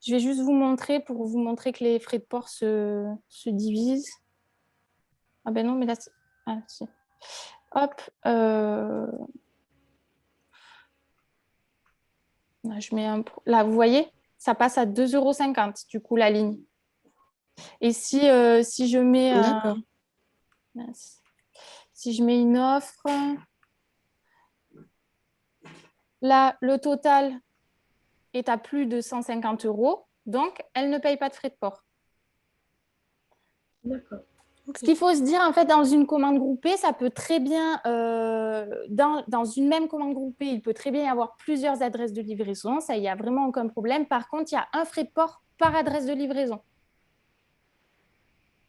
vais juste vous montrer pour vous montrer que les frais de port se divisent. Ah ben non, mais là, ah, si. Hop. Je mets là, vous voyez, ça passe à 2,50 € du coup, la ligne. Et si je mets si je mets une offre, là, le total est à plus de 150 €, donc elle ne paye pas de frais de port. D'accord. Ce qu'il faut se dire, en fait, dans une commande groupée, ça peut très bien, dans une même commande groupée, il peut très bien y avoir plusieurs adresses de livraison. Ça, il n'y a vraiment aucun problème. Par contre, il y a un frais de port par adresse de livraison.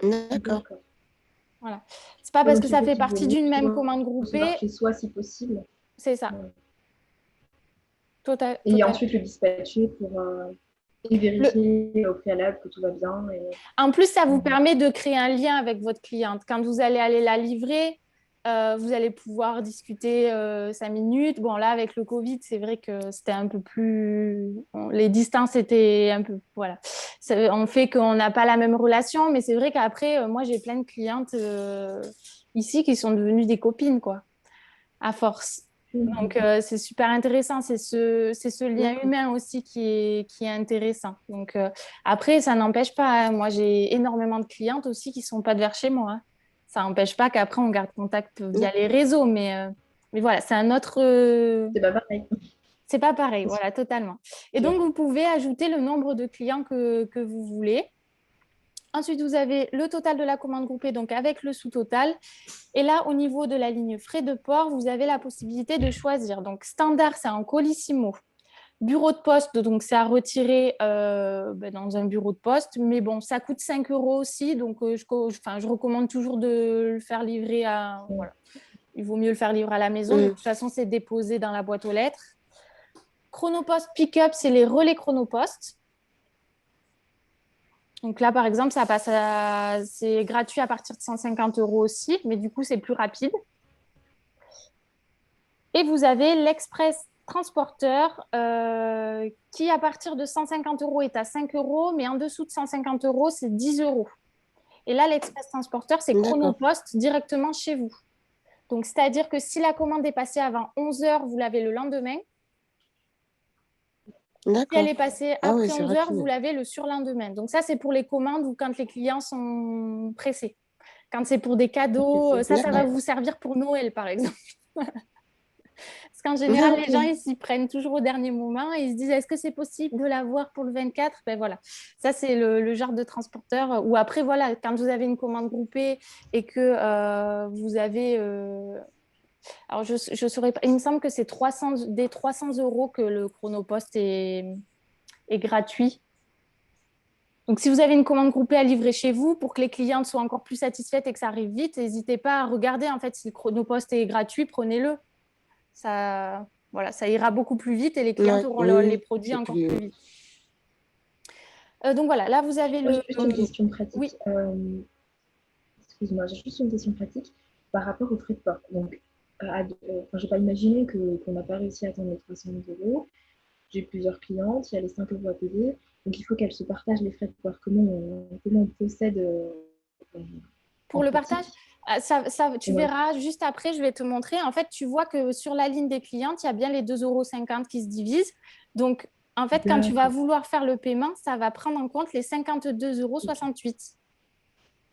D'accord. D'accord. Voilà. C'est pas Ouais, parce donc que il ça faut fait qu'il vaut partie mieux d'une même plutôt commande recevoir groupée. chez soi si possible. C'est ça. Ouais. Et Total. ensuite le dispatcher pour et Le, vérifier au préalable que tout va bien. En plus, ça vous permet de créer un lien avec votre cliente. Quand vous allez aller la livrer, vous allez pouvoir discuter 5 minutes. Bon, là, avec le Covid, c'est vrai que c'était un peu plus... Les distances étaient un peu... Voilà. On fait qu'on n'a pas la même relation, mais c'est vrai qu'après, moi, j'ai plein de clientes ici qui sont devenues des copines, quoi, à force. Donc, c'est super intéressant. C'est ce lien humain aussi qui est intéressant. Donc, après, ça n'empêche pas, hein. Moi, j'ai énormément de clientes aussi qui ne sont pas de vers chez moi, hein. Ça n'empêche pas qu'après, on garde contact via les réseaux. Mais voilà, c'est un autre... C'est pas pareil. c'est pas pareil, voilà, totalement. Et Ok. donc, vous pouvez ajouter le nombre de clients que vous voulez. Ensuite, vous avez le total de la commande groupée, donc avec le sous-total. Et là, au niveau de la ligne frais de port, vous avez la possibilité de choisir. Donc, standard, c'est en colissimo. Bureau de poste, donc c'est à retirer dans un bureau de poste. Mais bon, ça coûte 5 euros aussi. Donc, je recommande toujours de le faire livrer à... Voilà. Il vaut mieux le faire livrer à la maison. De toute façon, c'est déposé dans la boîte aux lettres. Chronopost pick-up, c'est les relais chronopost. Donc là, par exemple, c'est gratuit à partir de 150 euros aussi, mais du coup, c'est plus rapide. Et vous avez l'Express Transporteur qui, à partir de 150 euros, est à 5 euros, mais en dessous de 150 euros, c'est 10 euros. Et là, l'Express Transporteur, c'est Chronopost directement chez vous. Donc, c'est-à-dire que si la commande est passée avant 11 heures, vous l'avez le lendemain. Si elle est passée après 11 heures, vous l'avez le surlendemain. Donc, ça, c'est pour les commandes ou quand les clients sont pressés. Quand c'est pour des cadeaux, ça va vous servir pour Noël, par exemple. Parce qu'en général, les gens, ils s'y prennent toujours au dernier moment et ils se disent, est-ce que c'est possible de l'avoir pour le 24? Ben voilà, ça, c'est le genre de transporteur. Ou après, voilà, quand vous avez une commande groupée et que vous avez... alors, je saurais pas, il me semble que c'est des 300 euros que le Chronopost est gratuit. Donc, si vous avez une commande groupée à livrer chez vous, pour que les clientes soient encore plus satisfaites et que ça arrive vite, n'hésitez pas à regarder. En fait, si le Chronopost est gratuit, prenez-le. Voilà, ça ira beaucoup plus vite et les clients auront les produits encore plus vite. Donc voilà, là vous avez Juste une question pratique. Oui. Excuse-moi, j'ai juste une question pratique par rapport aux frais de port. Donc, je n'ai pas imaginé qu'on n'a pas réussi à atteindre les 300 euros. J'ai plusieurs clientes, il y a les 5 euros à payer. Donc, il faut qu'elles se partagent les frais de port. Comment on procède pour le partage? Tu verras juste après, je vais te montrer. En fait, tu vois que sur la ligne des clientes, il y a bien les 2,50 euros qui se divisent. Donc, en fait, quand tu vas vouloir faire le paiement, ça va prendre en compte les 52,68 euros.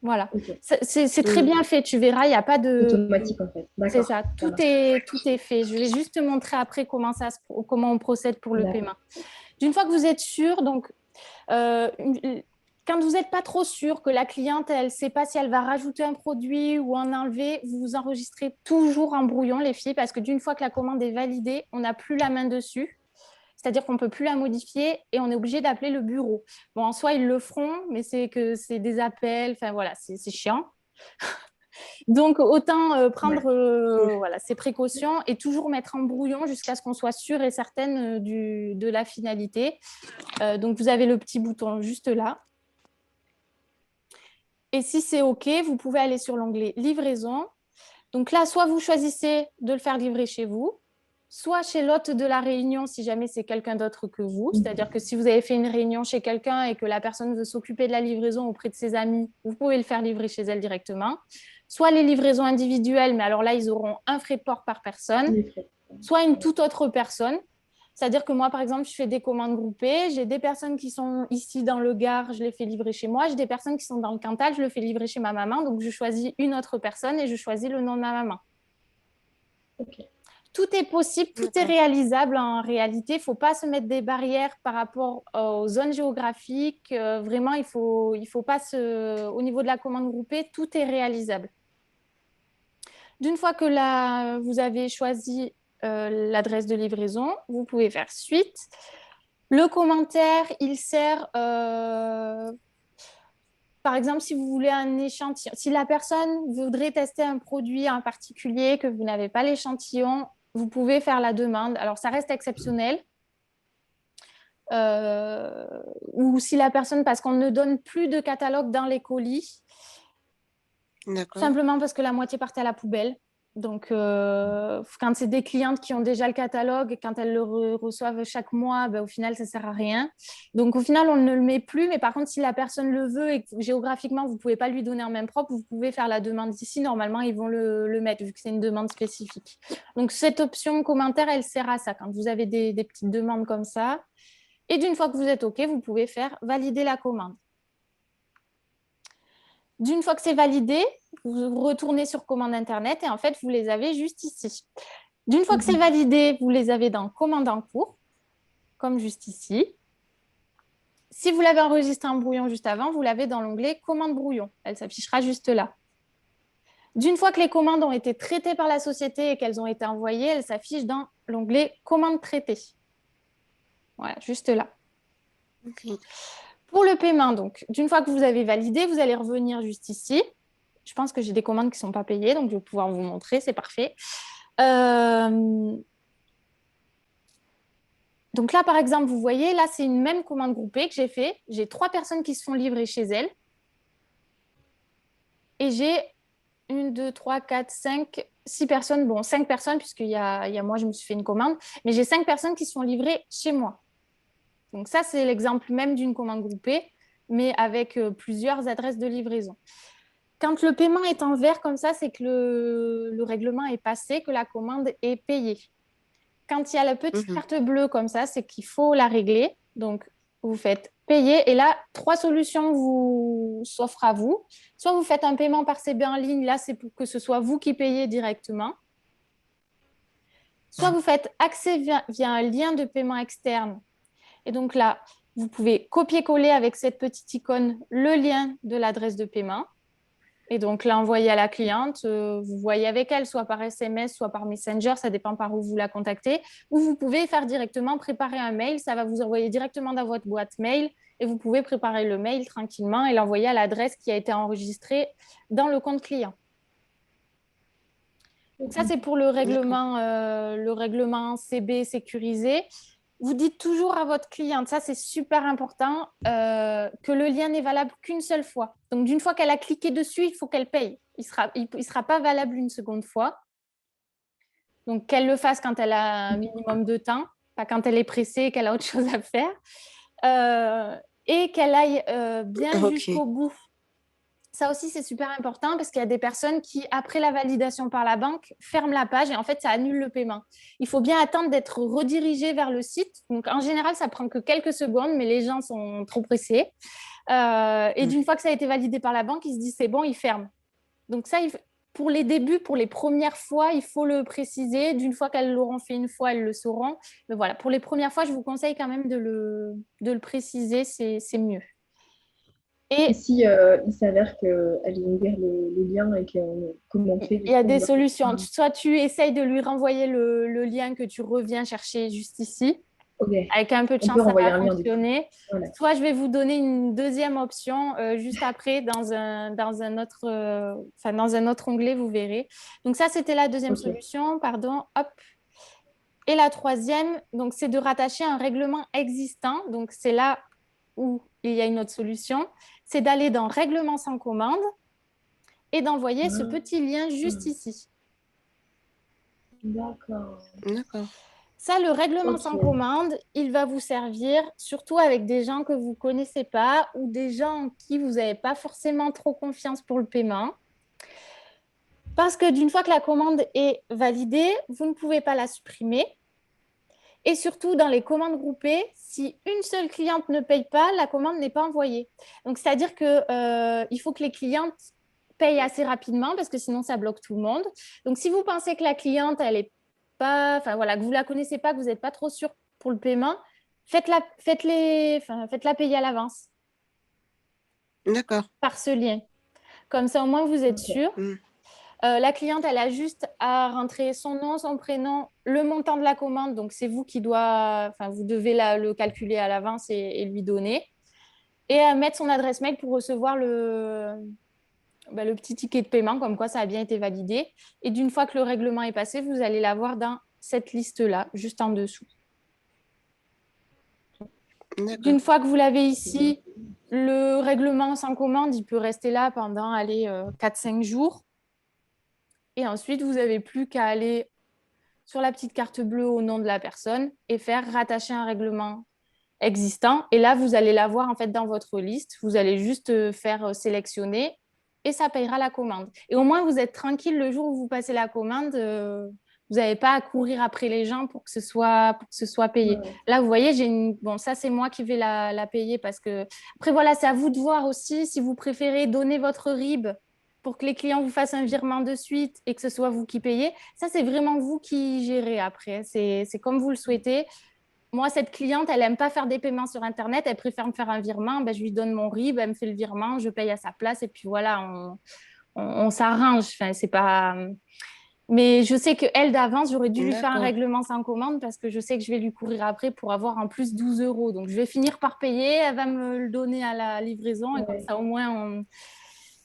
Voilà. Okay. C'est très bien fait. Tu verras, il n'y a pas de... automatique, en fait. C'est ça. Tout est fait. Je vais juste te montrer après comment on procède pour le paiement. D'une fois que vous êtes sûr, donc... quand vous n'êtes pas trop sûr que la cliente, elle ne sait pas si elle va rajouter un produit ou en enlever, vous vous enregistrez toujours en brouillon, les filles, parce que d'une fois que la commande est validée, on n'a plus la main dessus. C'est-à-dire qu'on ne peut plus la modifier et on est obligé d'appeler le bureau. Bon, en soi, ils le feront, mais c'est des appels. Enfin, voilà, c'est chiant. Donc, autant prendre ces précautions et toujours mettre en brouillon jusqu'à ce qu'on soit sûr et certaine de la finalité. Donc, vous avez le petit bouton juste là. Et si c'est OK, vous pouvez aller sur l'onglet livraison. Donc là, soit vous choisissez de le faire livrer chez vous, soit chez l'hôte de la réunion si jamais c'est quelqu'un d'autre que vous. C'est-à-dire que si vous avez fait une réunion chez quelqu'un et que la personne veut s'occuper de la livraison auprès de ses amis, vous pouvez le faire livrer chez elle directement. Soit les livraisons individuelles, mais alors là, ils auront un frais de port par personne, soit une toute autre personne. C'est-à-dire que moi, par exemple, je fais des commandes groupées. J'ai des personnes qui sont ici dans le Gard, je les fais livrer chez moi. J'ai des personnes qui sont dans le Cantal, je le fais livrer chez ma maman. Donc, je choisis une autre personne et je choisis le nom de ma maman. Okay. Tout est possible, tout est réalisable en réalité. Il ne faut pas se mettre des barrières par rapport aux zones géographiques. Vraiment, il faut pas au niveau de la commande groupée, tout est réalisable. D'une fois que vous avez choisi l'adresse de livraison, vous pouvez faire suite. Le commentaire, il sert, par exemple, si vous voulez un échantillon, si la personne voudrait tester un produit en particulier, que vous n'avez pas l'échantillon, vous pouvez faire la demande. Alors, ça reste exceptionnel. Ou si la personne, parce qu'on ne donne plus de catalogue dans les colis, simplement parce que la moitié partait à la poubelle. Donc, quand c'est des clientes qui ont déjà le catalogue, quand elles le reçoivent chaque mois, ben, au final, ça ne sert à rien. Donc, au final, on ne le met plus. Mais par contre, si la personne le veut et que géographiquement, vous ne pouvez pas lui donner en main propre, vous pouvez faire la demande ici. Normalement, ils vont le mettre vu que c'est une demande spécifique. Donc, cette option commentaire, elle sert à ça. Quand vous avez des petites demandes comme ça. Et d'une fois que vous êtes OK, vous pouvez faire valider la commande. D'une fois que c'est validé, vous retournez sur commande Internet et en fait, vous les avez juste ici. D'une fois que c'est validé, vous les avez dans commande en cours, comme juste ici. Si vous l'avez enregistré en brouillon juste avant, vous l'avez dans l'onglet commande brouillon. Elle s'affichera juste là. D'une fois que les commandes ont été traitées par la société et qu'elles ont été envoyées, elles s'affichent dans l'onglet commande traitée. Voilà, juste là. Ok. Pour le paiement, donc, d'une fois que vous avez validé, vous allez revenir juste ici. Je pense que j'ai des commandes qui ne sont pas payées, donc je vais pouvoir vous montrer, c'est parfait. Donc là, par exemple, vous voyez, là, c'est une même commande groupée que j'ai fait. J'ai 3 personnes qui se font livrer chez elles. Et j'ai 1, 2, 3, 4, 5, 6 personnes. Bon, 5 personnes, puisqu'il y a moi, je me suis fait une commande. Mais j'ai 5 personnes qui se font livrer chez moi. Donc ça, c'est l'exemple même d'une commande groupée, mais avec plusieurs adresses de livraison. Quand le paiement est en vert comme ça, c'est que le règlement est passé, que la commande est payée. Quand il y a la petite carte bleue comme ça, c'est qu'il faut la régler. Donc, vous faites payer. Et là, 3 solutions s'offrent à vous. Soit vous faites un paiement par CB en ligne. Là, c'est pour que ce soit vous qui payez directement. Soit vous faites accès via un lien de paiement externe. Et donc là, vous pouvez copier-coller avec cette petite icône le lien de l'adresse de paiement. Et donc l'envoyer à la cliente, vous voyez avec elle, soit par SMS, soit par Messenger, ça dépend par où vous la contactez. Ou vous pouvez faire directement, préparer un mail, ça va vous envoyer directement dans votre boîte mail et vous pouvez préparer le mail tranquillement et l'envoyer à l'adresse qui a été enregistrée dans le compte client. Donc ça, c'est pour le règlement CB sécurisé. Vous dites toujours à votre cliente, ça c'est super important, que le lien n'est valable qu'une seule fois. Donc d'une fois qu'elle a cliqué dessus, il faut qu'elle paye. Il sera pas valable une seconde fois. Donc qu'elle le fasse quand elle a un minimum de temps, pas quand elle est pressée et qu'elle a autre chose à faire. Et qu'elle aille bien jusqu'au bout. Ça aussi, c'est super important parce qu'il y a des personnes qui, après la validation par la banque, ferment la page et en fait, ça annule le paiement. Il faut bien attendre d'être redirigé vers le site. Donc, en général, ça prend que quelques secondes, mais les gens sont trop pressés. Et d'une fois que ça a été validé par la banque, ils se disent c'est bon, ils ferment. Donc, ça, pour les débuts, pour les premières fois, il faut le préciser. D'une fois qu'elles l'auront fait une fois, elles le sauront. Mais voilà, pour les premières fois, je vous conseille quand même de le préciser, c'est mieux. Et si il s'avère qu'elle a ouvert le lien et comment on fait? Il y a des solutions. Soit tu essayes de lui renvoyer le lien que tu reviens chercher juste ici. Okay. Avec un peu de chance, ça va fonctionner. Voilà. Soit je vais vous donner une deuxième option juste après dans un autre onglet, vous verrez. Donc ça, c'était la deuxième solution. Pardon. Hop. Et la troisième, donc, c'est de rattacher un règlement existant. Donc, c'est là où il y a une autre solution. C'est d'aller dans Règlement sans commande et d'envoyer ce petit lien juste ici. D'accord. Ça, le règlement sans commande, il va vous servir surtout avec des gens que vous ne connaissez pas ou des gens en qui vous n'avez pas forcément trop confiance pour le paiement. Parce que d'une fois que la commande est validée, vous ne pouvez pas la supprimer. Et surtout, dans les commandes groupées, si une seule cliente ne paye pas, la commande n'est pas envoyée. Donc, c'est-à-dire qu'il faut que les clientes payent assez rapidement parce que sinon, ça bloque tout le monde. Donc, si vous pensez que la cliente, elle est pas, enfin voilà, que vous ne la connaissez pas, que vous n'êtes pas trop sûr pour le paiement, faites-la payer à l'avance D'accord. par ce lien. Comme ça, au moins, vous êtes Ok. sûr. La cliente, elle a juste à rentrer son nom, son prénom, le montant de la commande. Donc, c'est vous qui vous devez le calculer à l'avance et lui donner. Et à mettre son adresse mail pour recevoir le petit ticket de paiement, comme quoi ça a bien été validé. Et d'une fois que le règlement est passé, vous allez l'avoir dans cette liste-là, juste en dessous. D'accord. D'une fois que vous l'avez ici, le règlement sans commande, il peut rester là pendant 4-5 jours. Et ensuite, vous n'avez plus qu'à aller sur la petite carte bleue au nom de la personne et faire rattacher un règlement existant. Et là, vous allez l'avoir en fait dans votre liste. Vous allez juste faire sélectionner et ça payera la commande. Et au moins, vous êtes tranquille le jour où vous passez la commande. Vous n'avez pas à courir après les gens pour que ce soit payé. Ouais. Là, vous voyez, bon, ça, c'est moi qui vais la payer parce que. Après, voilà, c'est à vous de voir aussi si vous préférez donner votre RIB pour que les clients vous fassent un virement de suite et que ce soit vous qui payez. Ça, c'est vraiment vous qui gérez après. C'est comme vous le souhaitez. Moi, cette cliente, elle n'aime pas faire des paiements sur Internet. Elle préfère me faire un virement. Ben, je lui donne mon RIB, elle me fait le virement, je paye à sa place et puis voilà, on s'arrange. Enfin, c'est pas. Mais je sais qu'elle, d'avance, j'aurais dû lui faire un D'accord. règlement sans commande parce que je sais que je vais lui courir après pour avoir en plus 12 euros. Donc, je vais finir par payer. Elle va me le donner à la livraison et comme Ouais. ça, au moins,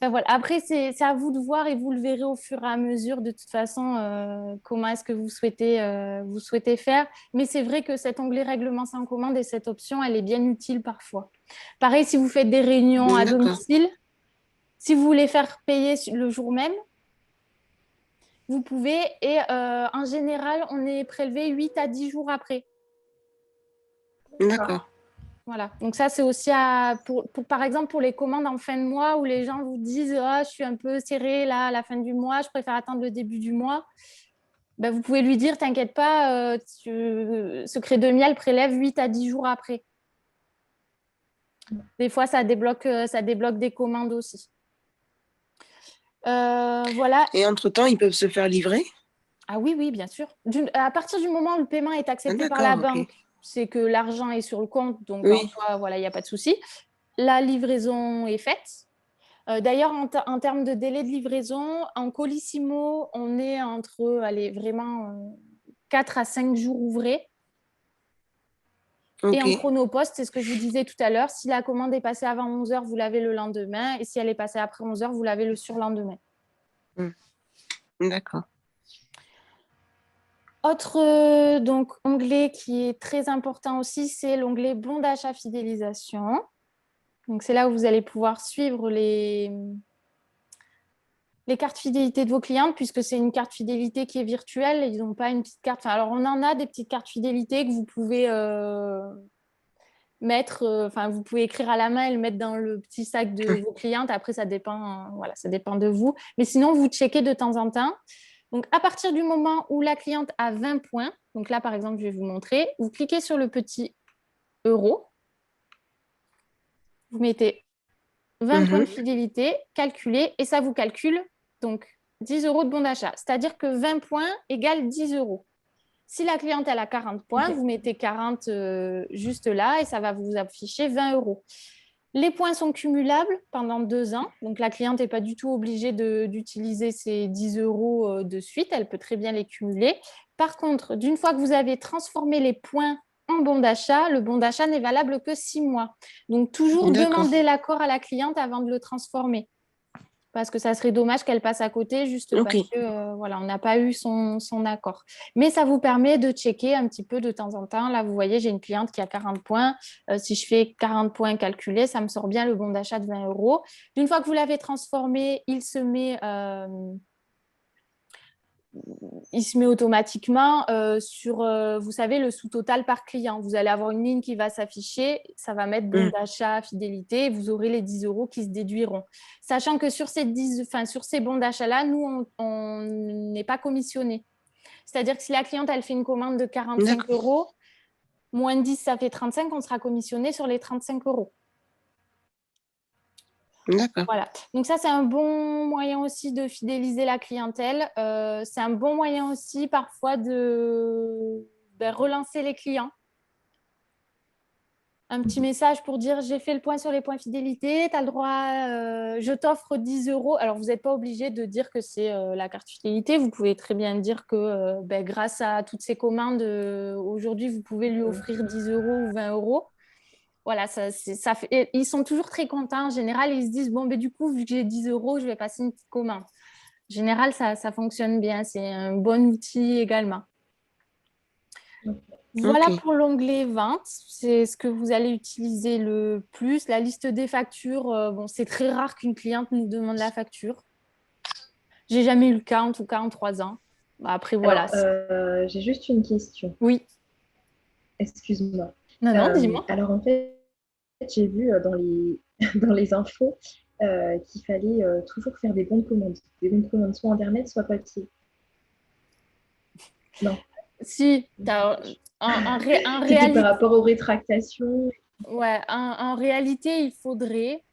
Enfin, voilà. Après, c'est à vous de voir et vous le verrez au fur et à mesure, de toute façon, comment est-ce que vous souhaitez faire. Mais c'est vrai que cet onglet règlement sans commande et cette option, elle est bien utile parfois. Pareil, si vous faites des réunions à D'accord. domicile, si vous voulez faire payer le jour même, vous pouvez. Et en général, on est prélevé 8 à 10 jours après. D'accord. Voilà. Donc ça, c'est aussi par exemple, pour les commandes en fin de mois où les gens vous disent je suis un peu serré là à la fin du mois, je préfère attendre le début du mois. Ben, vous pouvez lui dire, t'inquiète pas, Secret de Miel prélève 8 à 10 jours après. Des fois, ça débloque des commandes aussi. Voilà. Et entre-temps, ils peuvent se faire livrer? Ah oui, oui, bien sûr. À partir du moment où le paiement est Ah, accepté par la d'accord, ok. banque, c'est que l'argent est sur le compte, donc en Oui. soi, voilà, il n'y a pas de souci. La livraison est faite. D'ailleurs, en termes de délai de livraison, en Colissimo, on est entre, vraiment 4 à 5 jours ouvrés. Et Ok. en chronopost, c'est ce que je vous disais tout à l'heure, si la commande est passée avant 11 heures, vous l'avez le lendemain. Et si elle est passée après 11 heures, vous l'avez le surlendemain. D'accord. Autre onglet qui est très important aussi, c'est l'onglet bon d'achat fidélisation. Donc, c'est là où vous allez pouvoir suivre les cartes fidélité de vos clientes, puisque c'est une carte fidélité qui est virtuelle. Ils n'ont pas une petite carte. Enfin, alors, on en a des petites cartes fidélité que vous pouvez mettre, vous pouvez écrire à la main et le mettre dans le petit sac de vos clientes. Après, ça dépend, voilà, ça dépend de vous. Mais sinon, vous checkez de temps en temps. Donc, à partir du moment où la cliente a 20 points, donc là, par exemple, je vais vous montrer, vous cliquez sur le petit euro, vous mettez 20 points de fidélité, calculé, et ça vous calcule donc 10 euros de bon d'achat. C'est-à-dire que 20 points égale 10 euros. Si la cliente elle a 40 points, Ok. vous mettez 40 juste là et ça va vous afficher 20 euros. Les points sont cumulables pendant 2 ans. Donc, la cliente n'est pas du tout obligée d'utiliser ces 10 euros de suite. Elle peut très bien les cumuler. Par contre, d'une fois que vous avez transformé les points en bon d'achat, le bon d'achat n'est valable que 6 mois. Donc, toujours D'accord. demander l'accord à la cliente avant de le transformer. Parce que ça serait dommage qu'elle passe à côté juste Ok. parce que voilà, on n'a pas eu son accord. Mais ça vous permet de checker un petit peu de temps en temps. Là, vous voyez, j'ai une cliente qui a 40 points. Si je fais 40 points calculés, ça me sort bien le bon d'achat de 20 euros. D'une fois que vous l'avez transformé, il se met automatiquement sur, vous savez, le sous-total par client. Vous allez avoir une ligne qui va s'afficher, ça va mettre bon d'achat, fidélité, et vous aurez les 10 euros qui se déduiront. Sachant que sur ces bons d'achat-là, nous, on n'est pas commissionné. C'est-à-dire que si la cliente, elle fait une commande de 45 euros, moins 10, ça fait 35, on sera commissionné sur les 35 euros. D'accord. Voilà. Donc ça, c'est un bon moyen aussi de fidéliser la clientèle. C'est un bon moyen aussi parfois de relancer les clients. Un petit message pour dire j'ai fait le point sur les points fidélité, tu as le droit, je t'offre 10 euros. Alors, vous n'êtes pas obligé de dire que c'est la carte fidélité. Vous pouvez très bien dire que grâce à toutes ces commandes, aujourd'hui, vous pouvez lui offrir 10 euros ou 20 euros. Voilà, ça fait... Et ils sont toujours très contents. En général, ils se disent, bon, du coup, vu que j'ai 10 euros, je vais passer une petite commande. En général, ça fonctionne bien. C'est un bon outil également. Voilà Ok. pour l'onglet vente, c'est ce que vous allez utiliser le plus. La liste des factures, bon, c'est très rare qu'une cliente nous demande la facture. J'ai jamais eu le cas, en tout cas en 3 ans. Après, voilà. Alors, j'ai juste une question. Oui. Excuse-moi. Non, non, dis-moi. Alors, en fait, j'ai vu dans dans les infos qu'il fallait toujours faire des bons de commande. Des bons de commande, soit Internet, soit papier. Non. Si, en C'était par réalité, rapport aux rétractations. ouais, en réalité, il faudrait.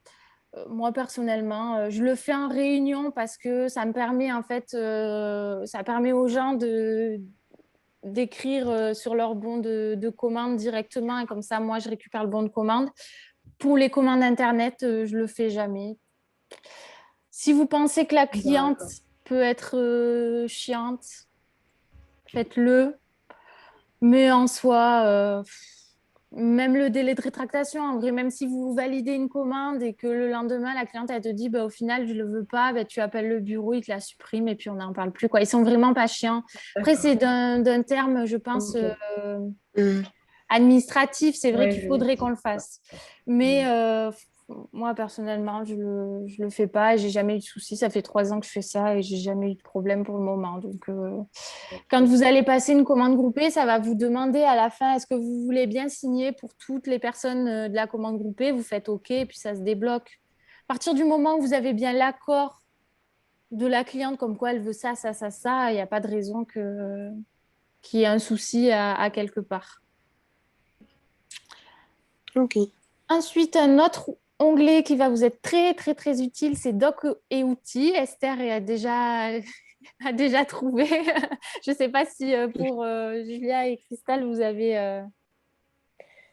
Moi, personnellement, je le fais en réunion parce que ça me permet, en fait, ça permet aux gens d'écrire sur leur bon de commande directement et comme ça, moi, je récupère le bon de commande. Pour les commandes Internet, je ne le fais jamais. Si vous pensez que la cliente D'accord. peut être chiante, faites-le. Mais en soi, même le délai de rétractation, en vrai, même si vous validez une commande et que le lendemain, la cliente, elle te dit, au final, je ne le veux pas, tu appelles le bureau, ils te la suppriment et puis on n'en parle plus, quoi. Ils sont vraiment pas chiants. Après, D'accord. c'est d'un terme, je pense, Ok. Mm. administratif. C'est vrai Ouais, qu'il je me faudrait qu'on dis. le fasse. Mais moi, personnellement, je le fais pas et j'ai jamais eu de soucis. Ça fait 3 ans que je fais ça et j'ai jamais eu de problème pour le moment. Donc, quand vous allez passer une commande groupée, ça va vous demander à la fin, est-ce que vous voulez bien signer pour toutes les personnes de la commande groupée? Vous faites OK et puis ça se débloque. À partir du moment où vous avez bien l'accord de la cliente, comme quoi elle veut ça, ça, ça, ça, il n'y a pas de raison qu'il y ait un souci à quelque part. Ok. Ensuite, un autre onglet qui va vous être très, très, très utile, c'est Doc et outils. Esther a déjà trouvé. Je ne sais pas si pour Julia et Christelle, vous avez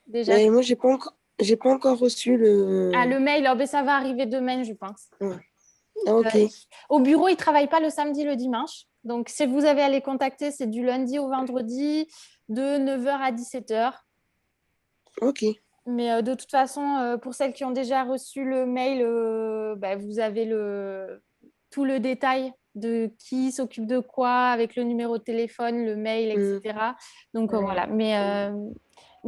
déjà Mais trouvé. moi, j'ai pas encore reçu Ah, le. le mail, oh, ben, ça va arriver demain, je pense. Ouais. Ok. Euh, Au bureau, ils ne travaillent pas le samedi, le dimanche. Donc, si vous avez à les contacter, c'est du lundi au vendredi de 9h à 17h. Ok. Mais de toute façon, pour celles qui ont déjà reçu le mail, vous avez tout le détail de qui s'occupe de quoi, avec le numéro de téléphone, le mail, Mm. etc. Donc Ouais. voilà. Mais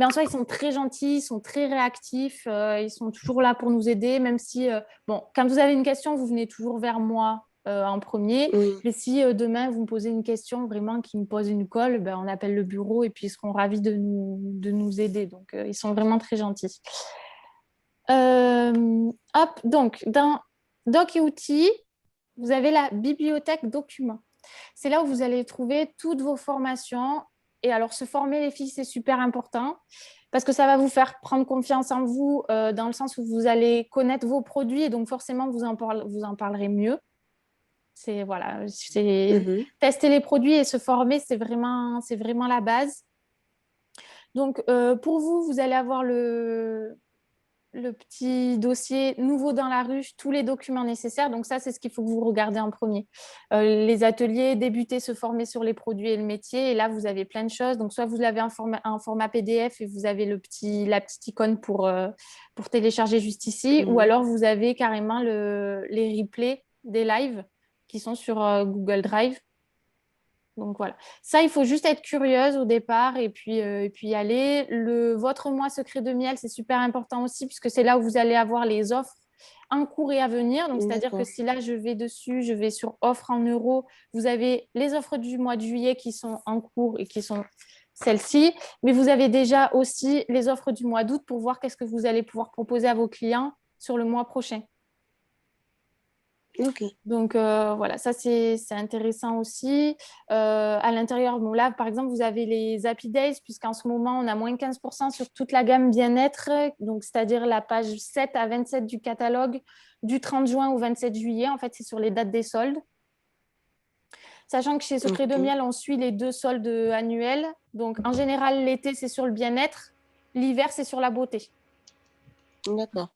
en soi, ils sont très gentils, ils sont très réactifs, ils sont toujours là pour nous aider, même si, bon, quand vous avez une question, vous venez toujours vers moi en premier. Oui. Mais si demain, vous me posez une question vraiment qui me pose une colle, on appelle le bureau et puis ils seront ravis de nous aider. Donc, ils sont vraiment très gentils. Hop, donc, dans Doc et outils, vous avez la bibliothèque documents. C'est là où vous allez trouver toutes vos formations. Et alors, se former, les filles, c'est super important parce que ça va vous faire prendre confiance en vous dans le sens où vous allez connaître vos produits et donc forcément, vous en parlerez mieux. C'est Mhm. tester les produits et se former, c'est vraiment la base. Donc, pour vous, vous allez avoir le petit dossier nouveau dans la ruche, tous les documents nécessaires. Donc ça, c'est ce qu'il faut que vous regardez en premier. Les ateliers, débuter, se former sur les produits et le métier. Et là, vous avez plein de choses. Donc soit vous l'avez en format PDF et vous avez la petite icône pour télécharger juste ici, ou Mhm. alors vous avez carrément les replays des lives qui sont sur Google Drive. Donc voilà, ça, il faut juste être curieuse au départ et puis y aller. Votre mois secret de miel, c'est super important aussi puisque c'est là où vous allez avoir les offres en cours et à venir. Donc, c'est-à-dire que D'accord. si là, je vais dessus, je vais sur offres en euros, vous avez les offres du mois de juillet qui sont en cours et qui sont celles-ci. Mais vous avez déjà aussi les offres du mois d'août pour voir qu'est-ce que vous allez pouvoir proposer à vos clients sur le mois prochain. Ok. Donc, voilà, ça, c'est intéressant aussi. À l'intérieur, bon, là, par exemple, vous avez les Happy Days, puisqu'en ce moment, on a moins 15% sur toute la gamme bien-être, donc c'est-à-dire la page 7 à 27 du catalogue du 30 juin au 27 juillet. En fait, c'est sur les dates des soldes. Sachant que chez Secret de Ok. Miel, on suit les 2 soldes annuels. Donc, en général, l'été, c'est sur le bien-être. L'hiver, c'est sur la beauté. D'accord.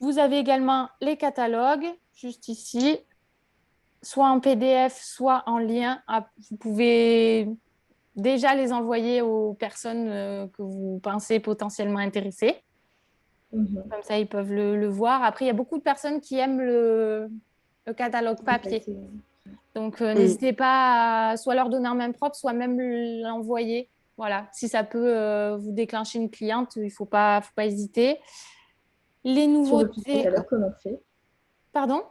Vous avez également les catalogues, juste ici, soit en PDF, soit en lien. Vous pouvez déjà les envoyer aux personnes que vous pensez potentiellement intéressées. Mhm. Comme ça, ils peuvent le voir. Après, il y a beaucoup de personnes qui aiment le catalogue papier. Donc, n'hésitez pas à soit leur donner en main propre, soit même l'envoyer. Voilà, si ça peut vous déclencher une cliente, il ne faut pas hésiter. Les Si on veut plus de nouveautés, catalogue, comment on fait? pardon?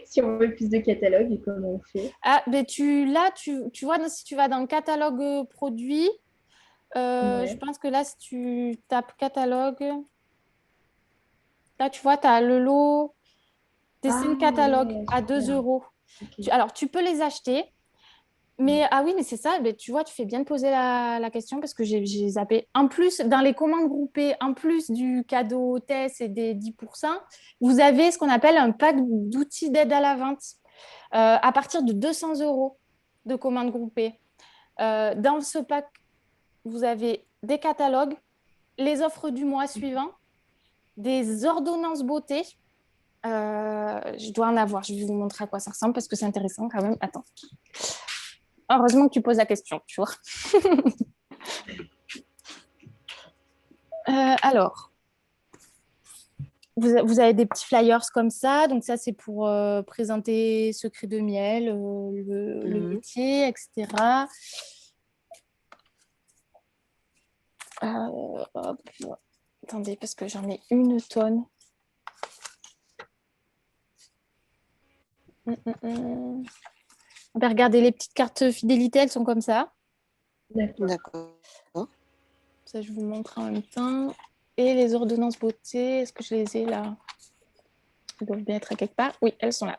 Si on veut plus de catalogue, comment on fait? Ah, ben tu vois, si tu vas dans le catalogue produit, je Ouais. pense que là, si tu tapes catalogue, là, tu vois, tu as le lot Ah dessin catalogue ouais, à 2 super. euros. Ok. Alors, tu peux les acheter, mais ah oui, mais c'est ça, ben, tu vois, tu fais bien de poser la question parce que j'ai zappé. En plus, dans les commandes groupées, en plus du cadeau hôtesse et des 10%, vous avez ce qu'on appelle un pack d'outils d'aide à la vente à partir de 200 euros de commandes groupées. Dans ce pack, vous avez des catalogues, les offres du mois suivant, des ordonnances beauté. Je dois en avoir. Je vais vous montrer à quoi ça ressemble parce que c'est intéressant quand même. Attends. Heureusement que tu poses la question, tu vois. Alors, vous avez des petits flyers comme ça. Donc ça, c'est pour présenter Secret de Miel, le métier, etc. Hop. Attendez, parce que j'en ai une tonne. On va regarder les petites cartes fidélité, elles sont comme ça. D'accord. D'accord. Ça, je vous montre en même temps. Et les ordonnances beauté, est-ce que je les ai là? Elles doivent bien être à quelque part. Oui, elles sont là.